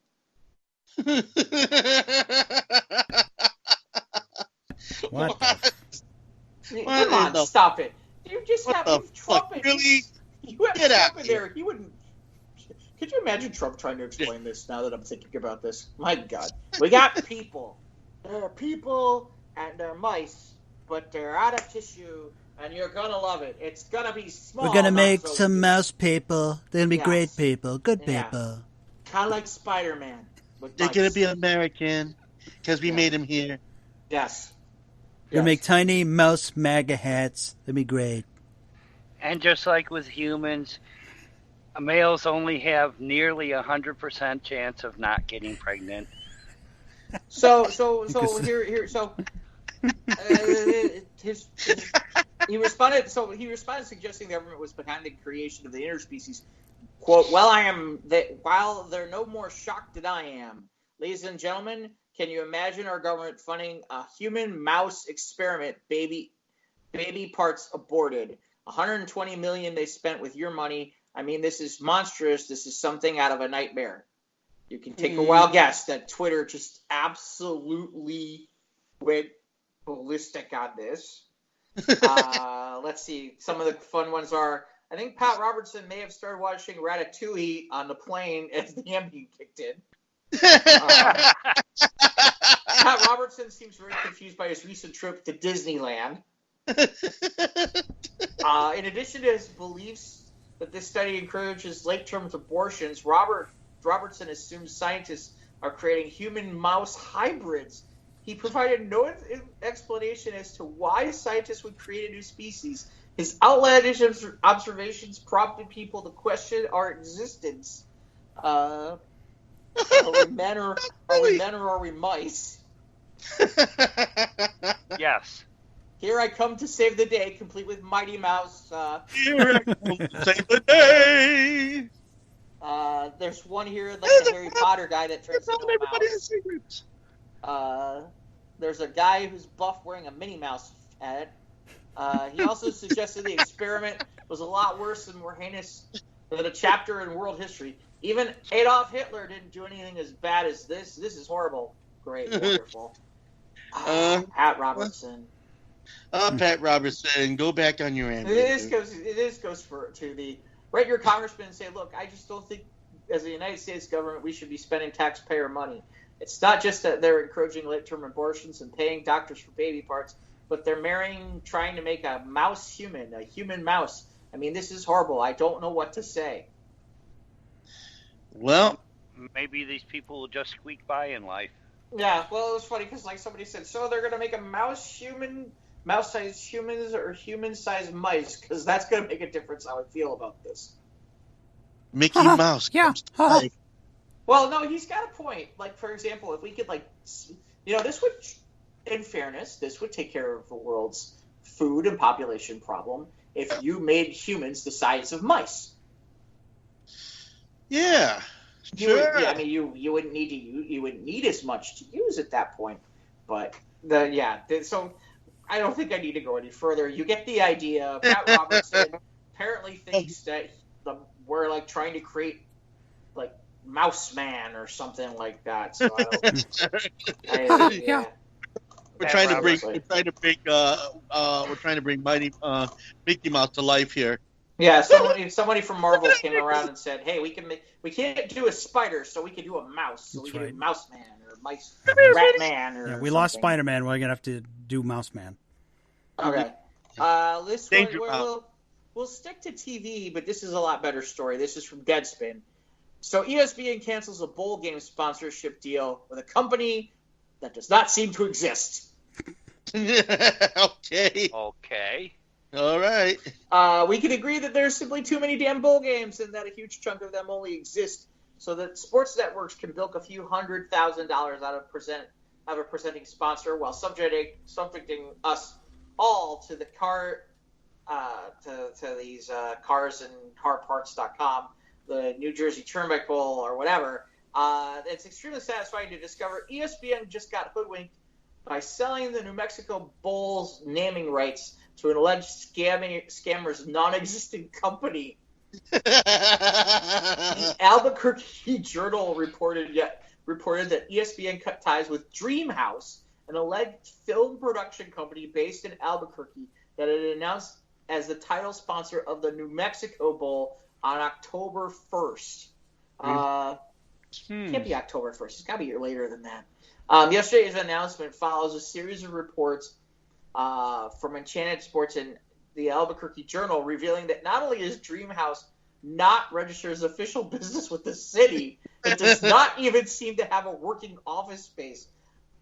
What?
Come on, stop it. You just have Trump.
Really?
You have Trump in there. He wouldn't. Could you imagine Trump trying to explain this now that I'm thinking about this? My God. We got people. There are people and they're mice, but they're out of tissue, and you're going to love it. It's going to be small.
We're going to make some mouse people. They're going to be great people. Good people.
Kind of like Spider-Man.
They're going to be American because we made them here.
Yes.
We're going to make tiny mouse MAGA hats. That'd be great.
And just like with humans, males only have nearly 100% chance of not getting pregnant.
So he responded suggesting the government was behind the creation of the interspecies. Quote, while they're no more shocked than I am. Ladies and gentlemen, can you imagine our government funding a human mouse experiment, baby parts aborted? 120 million they spent with your money. I mean, this is monstrous. This is something out of a nightmare. You can take a wild guess that Twitter just absolutely went ballistic on this. Let's see. Some of the fun ones are, I think Pat Robertson may have started watching Ratatouille on the plane as the ambient kicked in. Pat Robertson seems very confused by his recent trip to Disneyland. In addition to his beliefs that this study encourages late-term abortions, Robertson assumes scientists are creating human-mouse hybrids. He provided no explanation as to why scientists would create a new species. His outlandish observations prompted people to question our existence. Are we men or are we mice?
Yes.
Here I come to save the day, complete with Mighty Mouse.
Here I come to save the day.
There's one here, like the Harry Potter guy that turns into a mouse. There's a guy who's buff wearing a Minnie Mouse head. He also suggested the experiment was a lot worse and more heinous than a chapter in world history. Even Adolf Hitler didn't do anything as bad as this. This is horrible. Great, wonderful. Pat Robertson.
Pat Robertson, go back on your answer.
This goes to the write your congressman and say, look, I just don't think as a United States government we should be spending taxpayer money. It's not just that they're encouraging late-term abortions and paying doctors for baby parts, but they're trying to make a mouse human, a human mouse. I mean, this is horrible. I don't know what to say.
Well,
maybe these people will just squeak by in life.
Yeah, well, it was funny because like somebody said, so they're going to make a mouse-sized humans or human-sized mice, because that's going to make a difference how I feel about this.
Mickey Mouse.
Yeah.
Well, no, he's got a point. Like, for example, if we could, this would, in fairness, this would take care of the world's food and population problem if you made humans the size of mice.
Yeah. Sure.
You wouldn't need as much to use at that point. But so I don't think I need to go any further. You get the idea. Pat Robertson apparently thinks that we're trying to create Mouse Man or something like that. So
We're trying to bring Mickey Mouse to life here.
Yeah, somebody from Marvel came around and said, "Hey, we can't do a spider, so we can do a mouse. So we can do Mouse Man or Rat Man or
we lost Spider-Man. We're gonna have to do Mouse Man."
Okay. We'll stick to TV, but this is a lot better story. This is from Deadspin. So ESPN cancels a bowl game sponsorship deal with a company that does not seem to exist.
Okay. All right.
We can agree that there's simply too many damn bowl games and that a huge chunk of them only exist so that sports networks can bilk a few $100,000 out of a presenting sponsor while subjecting us all to the to these cars and carparts.com, the New Jersey Turnpike Bowl or whatever. It's extremely satisfying to discover ESPN just got hoodwinked by selling the New Mexico Bowl's naming rights to an alleged scammer's non-existent company. The Albuquerque Journal reported that ESPN cut ties with Dreamhouse, an alleged film production company based in Albuquerque that had announced as the title sponsor of the New Mexico Bowl on October 1st. Can't be October 1st. It's got to be later than that. Yesterday's announcement follows a series of reports from Enchanted Sports and the Albuquerque Journal revealing that not only is Dreamhouse not registered as official business with the city, it does not even seem to have a working office space.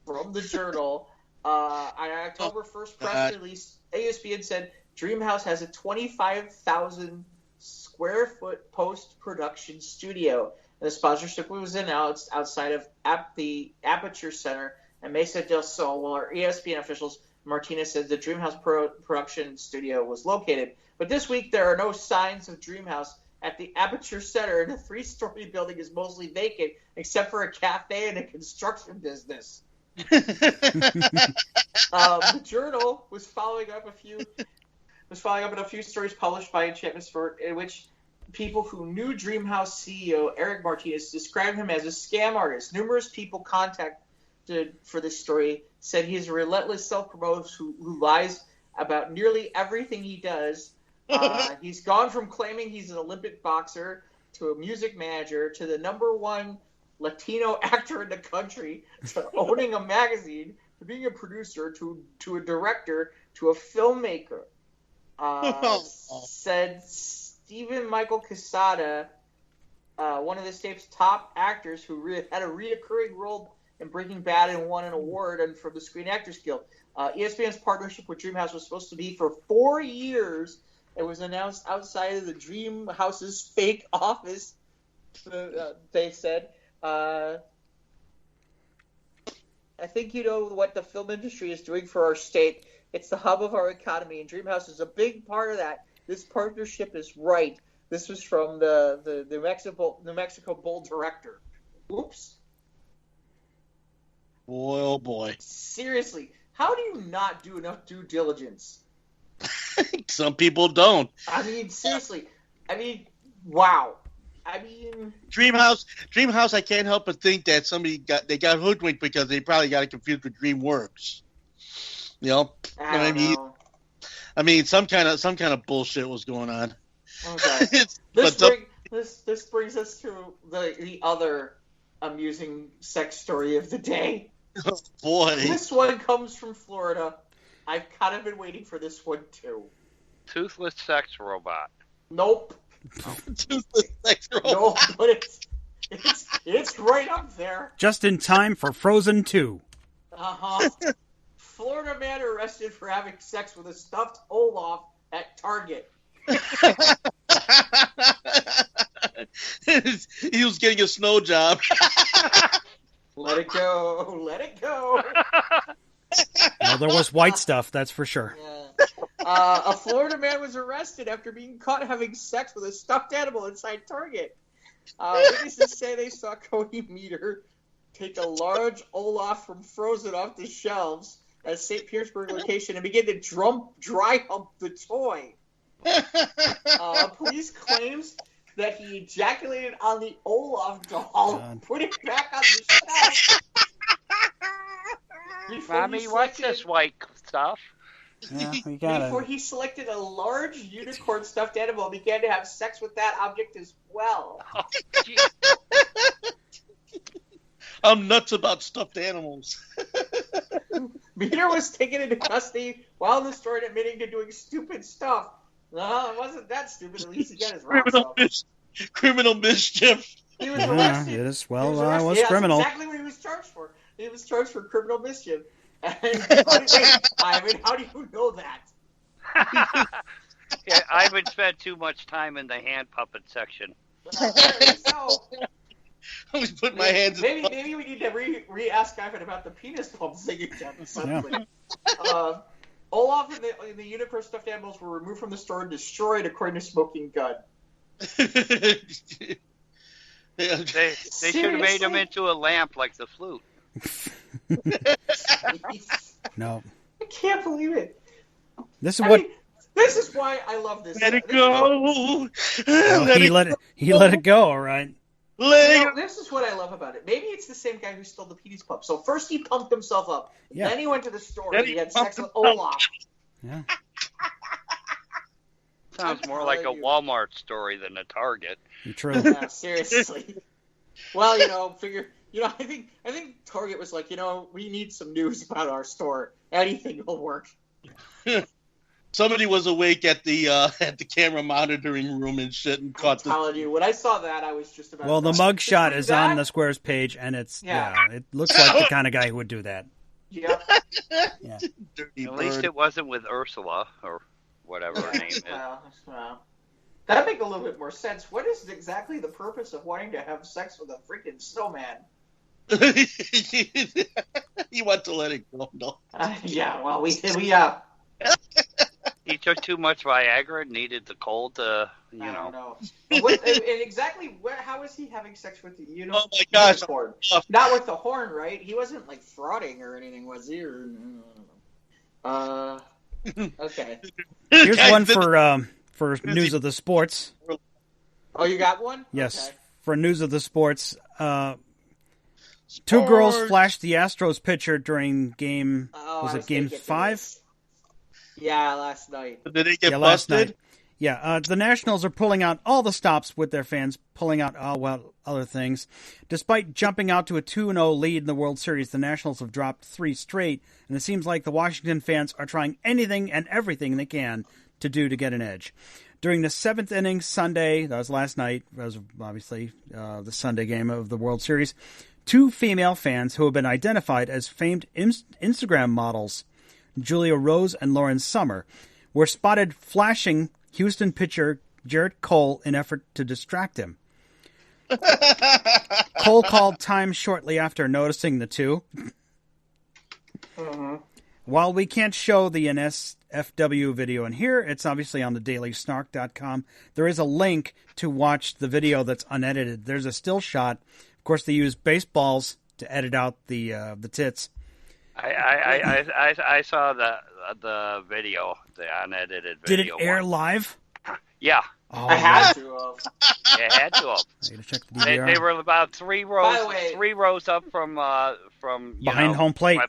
From the Journal, on October 1st press release, ESPN said Dreamhouse has a 25,000 square foot post-production studio. And the sponsorship was announced outside of the Aperture Center and Mesa del Sol, while our ESPN officials, Martinez said the Dreamhouse production studio was located. But this week, there are no signs of Dreamhouse at the Aperture Center, and the 3-story building is mostly vacant, except for a cafe and a construction business. The Journal was following up in a few stories published by Enchantment Sport, in which people who knew Dreamhouse CEO Eric Martinez described him as a scam artist. Numerous people contacted for this story said he's a relentless self-promoter who lies about nearly everything he does. He's gone from claiming he's an Olympic boxer to a music manager to the #1 Latino actor in the country to owning a magazine to being a producer to a director to a filmmaker. Said Stephen Michael Quesada, one of the state's top actors who had a recurring role in Breaking Bad and won an award from the Screen Actors Guild. ESPN's partnership with Dreamhouse was supposed to be for 4 years. It was announced outside of the Dreamhouse's fake office, they said. I think you know what the film industry is doing for our state. It's the hub of our economy, and Dreamhouse is a big part of that. This partnership is right. This was from the New Mexico Bowl director. Oops.
Boy, oh boy.
Seriously, how do you not do enough due diligence?
Some people don't.
I mean, seriously. I mean, wow. I mean,
Dreamhouse. I can't help but think that they got hoodwinked because they probably got it confused with DreamWorks. You know, I mean, some kind of bullshit was going on.
Okay. This brings us to the other amusing sex story of the day.
Oh, boy.
This one comes from Florida. I've kind of been waiting for this one too.
Toothless sex robot.
Nope.
Toothless sex robot.
No, but it's right up there.
Just in time for Frozen 2.
Uh-huh. Florida man arrested for having sex with a stuffed Olaf at Target.
He was getting a snow job.
Let it go. Let it go.
Well, there was white stuff, that's for sure.
Yeah. A Florida man was arrested after being caught having sex with a stuffed animal inside Target. Witnesses say they saw Cody Meter take a large Olaf from Frozen off the shelves at a St. Petersburg location and begin to dry hump the toy. Police claims that he ejaculated on the Olaf doll, put it back on the shelf.
Mommy, what's this white stuff?
Yeah, we got
Before he selected a large unicorn stuffed animal and began to have sex with that object as well.
Oh,
I'm nuts about stuffed animals.
Meter was taken into custody while in the store and admitting to doing stupid stuff. No, it wasn't that stupid. At least he got his rocks off.
Criminal mischief.
He was arrested.
It is, well, was criminal.
That's exactly what he was charged for. He was charged for criminal mischief. And, Ivan, how do you know that?
Yeah, Ivan spent too much time in the hand puppet section.
So,
I was putting my hands in.
Maybe we need to re-ask Ivan about the penis pump thing again. Yeah. Olaf and the unicorn stuffed animals were removed from the store and destroyed, according to Smoking Gun.
They should have made him into a lamp like the flute.
No.
I can't believe it.
This is
why I love this.
Let it go.
He let it go, all right.
This is what I love about it. Maybe it's the same guy who stole the Petey's pup. So first he pumped himself up. Yeah. Then he went to the store and he had sex with Olaf.
Yeah.
Sounds more like a Walmart story than a Target.
True.
Yeah, seriously. Well, I think Target was like, we need some news about our store. Anything will work.
Somebody was awake at the camera monitoring room and shit and caught
I'm telling you, when I saw that, I was just about.
Well, the mugshot is on the Squares page, and it looks like the kind of guy who would do that.
Yeah.
Yeah.
At least it wasn't with Ursula or whatever her name is.
Well, that'd make a little bit more sense. What is exactly the purpose of wanting to have sex with a freaking snowman?
You want to let it go, no?
Yeah. Well, we
He took too much Viagra and needed the cold to,
I don't know. How is he having sex with the,
Oh my gosh.
Horn? Not with the horn, right? He wasn't like frauding or anything, was he? Okay.
Here's one for news of the sports.
Oh, you got one?
Yes.
Okay.
For news of the sports, two girls flashed the Astros pitcher during game. Was it Game 5?
Yeah, last night.
Did they get busted?
Last night. Yeah, the Nationals are pulling out all the stops with their fans, pulling out other things. Despite jumping out to a 2-0 lead in the World Series, the Nationals have dropped 3 straight, and it seems like the Washington fans are trying anything and everything they can to get an edge. During the 7th inning Sunday, that was last night, that was obviously the Sunday game of the World Series, 2 female fans who have been identified as famed Instagram models, Julia Rose and Lauren Summer, were spotted flashing Houston pitcher Jarrett Cole in effort to distract him. Cole called time shortly after noticing the two.
Mm-hmm.
While we can't show the NSFW video in here, it's obviously on the dailysnark.com. There is a link to watch the video that's unedited. There's a still shot. Of course, they use baseballs to edit out the tits.
I saw the video, the unedited video.
Did it air live?
Yeah.
Oh,
I had to.
It had to.
I gotta check the DVR.
They were about 3 rows up from
behind home plate.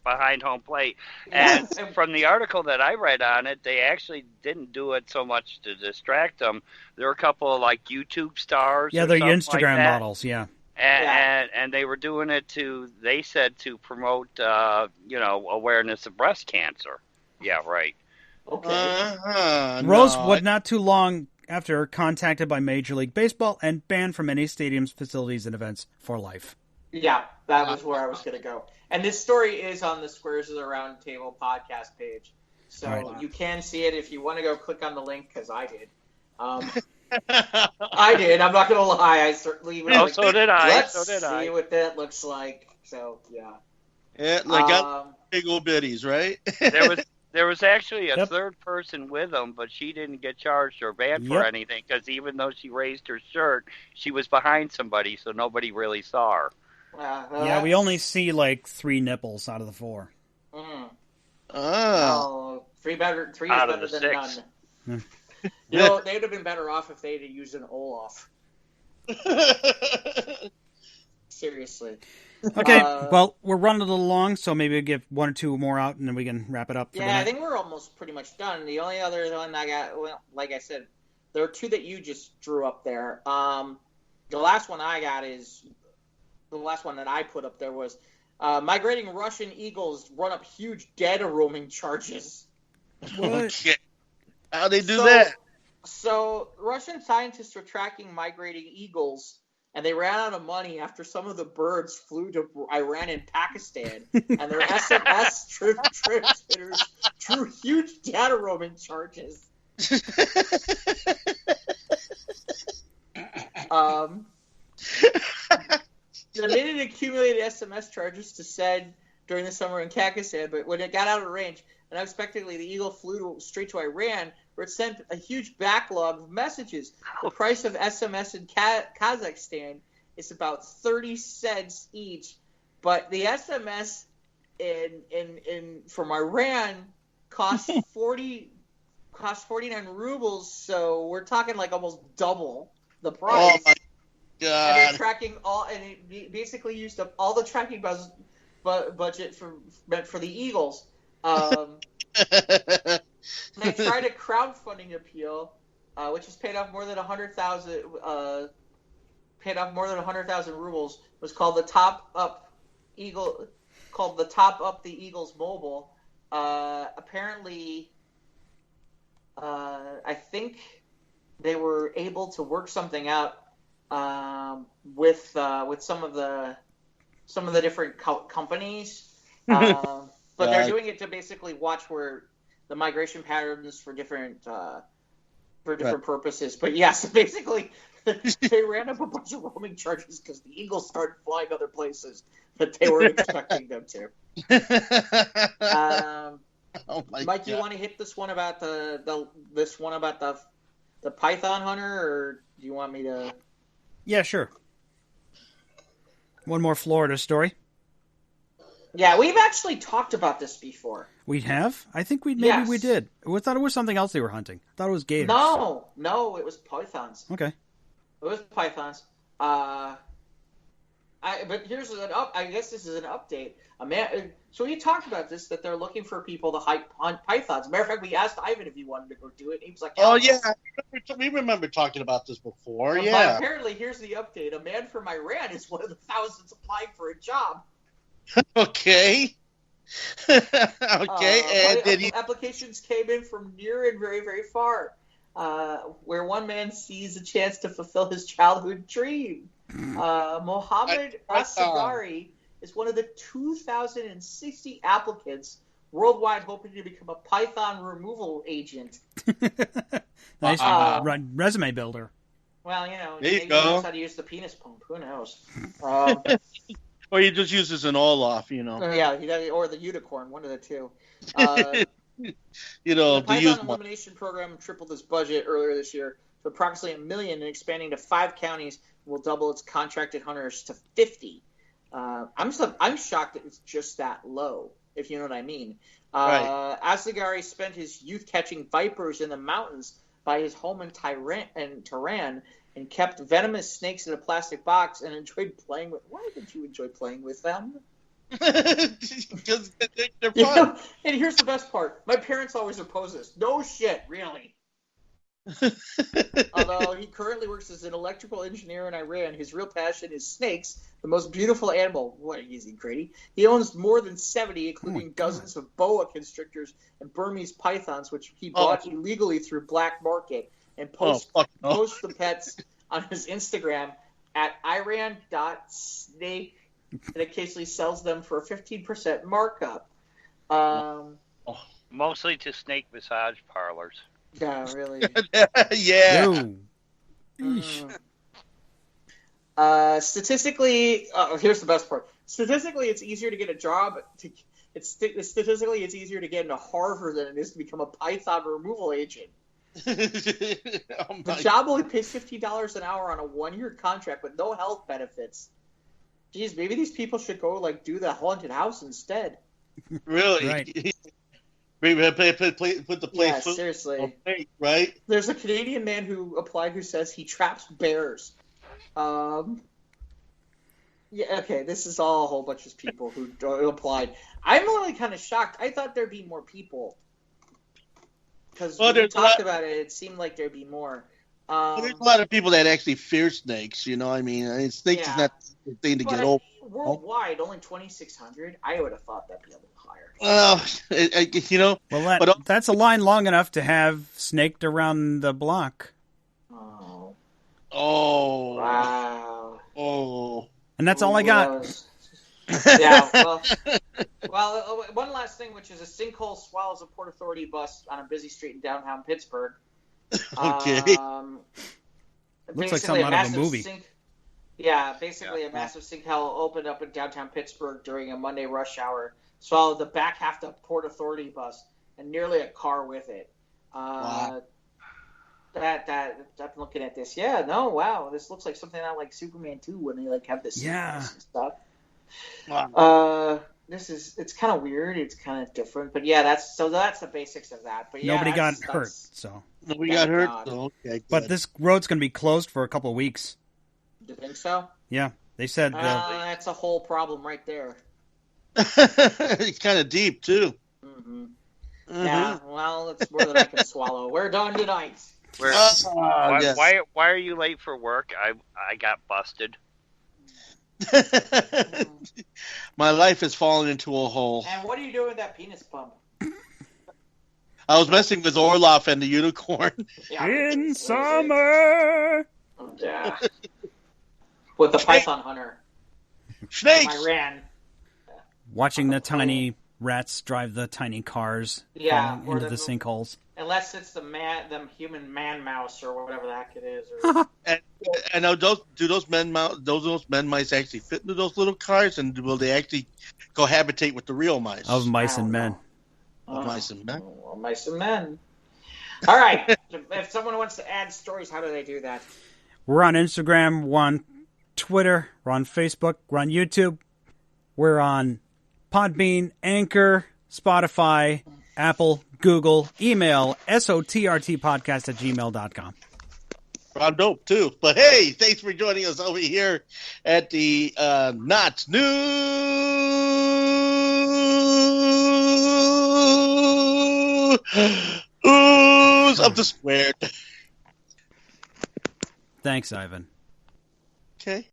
Behind home plate. And from the article that I read on it, they actually didn't do it so much to distract them. There were a couple of like YouTube stars.
Yeah, they're Instagram models. Yeah.
And they were doing it to promote awareness of breast cancer. Yeah, right.
Okay.
Rose was not too long after contacted by Major League Baseball and banned from any stadiums, facilities, and events for life.
Yeah, that was where I was going to go. And this story is on the Squares of the Round Table podcast page. So you can see it if you want to go click on the link, because I did. I did. I'm not going to lie. I certainly was.
So did I.
Let's see what that looks like. So, yeah.
Yeah, got big old biddies, right?
There was actually a third person with them, but she didn't get charged or banned for anything, because even though she raised her shirt, she was behind somebody, so nobody really saw her.
Yeah, we only see like 3 nipples out of the 4.
Oh, 3 is better than
6.
None. They would have been better off if they had used an Olaf. Seriously.
Okay, well, we're running a little long, so maybe we'll give 1 or 2 more out, and then we can wrap it up.
I think we're almost pretty much done. The only other one I got, well, like I said, there are 2 that you just drew up there. The last one I got is the last one that I put up there was migrating Russian eagles run up huge data roaming charges.
What?
How'd they do that?
So Russian scientists were tracking migrating eagles, and they ran out of money after some of the birds flew to Iran and Pakistan, and their SMS transmitters drew huge data roaming charges. They admitted accumulated SMS charges to send during the summer in Pakistan, but when it got out of range, unexpectedly the eagle flew straight to Iran, where it sent a huge backlog of messages. The price of SMS in Kazakhstan is about 30 cents each, but the SMS from Iran costs 49 rubles, so we're talking like almost double the price.
God.
And they're tracking and it basically used up all the tracking budget meant for the Eagles. They tried a crowdfunding appeal, which has paid off more than 100,000. Paid off more than 100,000 rubles. Was called the Top Up the Eagles Mobile. Apparently, I think they were able to work something out with some of the different companies, but they're doing it to basically watch where the migration patterns for different purposes. But yeah, so basically they ran up a bunch of roaming charges because the Eagles started flying other places that they weren't expecting them to.
Oh my
God.
Mike, you want to hit this one about the Python hunter, or do you want me to?
Yeah, sure. One more Florida story.
Yeah, we've actually talked about this before.
We have? I think we did. I thought it was something else they were hunting. I thought it was gators.
No, it was pythons.
Okay.
It was pythons. But here's I guess this is an update. So we talked about this, that they're looking for people to hunt pythons. As a matter of fact, we asked Ivan if he wanted to go do it. He was like,
"Oh yeah, we remember talking about this before."
But
yeah.
Apparently, here's the update: a man from Iran is one of the thousands applying for a job.
Okay. And did
applications came in from near and very, very far, where one man sees a chance to fulfill his childhood dream. Mohammed Asghari is one of the 2,060 applicants worldwide hoping to become a Python removal agent.
Nice resume builder.
Well,
maybe he
knows how to use the penis pump. Who knows?
Or he just uses an Olaf,
Yeah, or the unicorn, one of the two.
The
Python elimination program tripled its budget earlier this year to approximately $1 million, and expanding to 5 counties will double its contracted hunters to 50. I'm shocked that it's just that low, if you know what I mean.
Right.
Asghari spent his youth catching vipers in the mountains by his home in Tehran, and kept venomous snakes in a plastic box and enjoyed playing with. Why did you enjoy playing with them?
Because they're fun.
And here's the best part: my parents always oppose this. No shit, really. Although he currently works as an electrical engineer in Iran, his real passion is snakes, the most beautiful animal. What is he, Grady? He owns more than 70, including dozens of boa constrictors and Burmese pythons, which he bought illegally through black market, and posts the pets on his Instagram at iran.snake, and occasionally sells them for a 15% markup.
Mostly to snake massage parlors.
Yeah, really.
Yeah.
Statistically, here's the best part. Statistically, it's easier to get a job. Statistically, it's easier to get into Harvard than it is to become a Python removal agent. The job only pays $50 an hour on a 1-year contract with no health benefits. Geez, maybe these people should go do the haunted house instead.
Really?
Right.
Put the place.
Yeah, seriously.
Right?
There's a Canadian man who applied who says he traps bears. Yeah, okay, this is all a whole bunch of people who applied. I'm really kind of shocked. I thought there'd be more people. Because when we talked about it, it seemed like there'd be more.
There's a lot of people that actually fear snakes, I mean, snakes is not the thing to get over.
Worldwide, only 2,600. I would have thought that'd be a little higher.
Well, that's a line long enough to have snaked around the block.
Oh.
Wow.
Oh.
And that's all I got.
Yeah, well, one last thing, which is a sinkhole swallows a Port Authority bus on a busy street in downtown Pittsburgh.
Okay.
Looks like something out of a movie.
A massive sinkhole opened up in downtown Pittsburgh during a Monday rush hour, swallowed the back half of the Port Authority bus and nearly a car with it.
Wow.
I'm looking at this. Yeah, no, wow. This looks like something out like Superman 2 when they have this stuff.
Wow.
It's kind of weird. It's kind of different, but yeah, that's the basics of that. But yeah,
nobody got hurt, so
nobody got hurt. So, okay,
but this road's going to be closed for a couple of weeks.
You think so?
Yeah, they said
that's a whole problem right there.
It's kind of deep too.
Mm-hmm. Mm-hmm. Yeah, well, it's more than I can swallow. We're done tonight.
Yes. Why are you late for work? I got busted.
My life has fallen into a hole.
And what are you doing with that penis pump?
I was messing with Orloff and the unicorn.
Yeah,
in summer.
Yeah. With the Python Hunter.
Snakes!
I ran.
Watching the tiny rats drive the tiny cars into the sinkholes.
Unless it's the human man mouse or whatever the heck it is. Or...
and do those men mice actually fit into those little cars, and will they actually cohabitate with the real mice?
Of mice and men.
Of mice and men.
Mice and men. All right. If someone wants to add stories, how do they do that?
We're on Instagram, we're on Twitter, we're on Facebook, we're on YouTube, we're on Podbean, Anchor, Spotify, Apple, Google, email, sotrtpodcast@gmail.com.
I'm dope, too. But hey, thanks for joining us over here at the Not News of the Squared.
Thanks, Ivan.
Okay.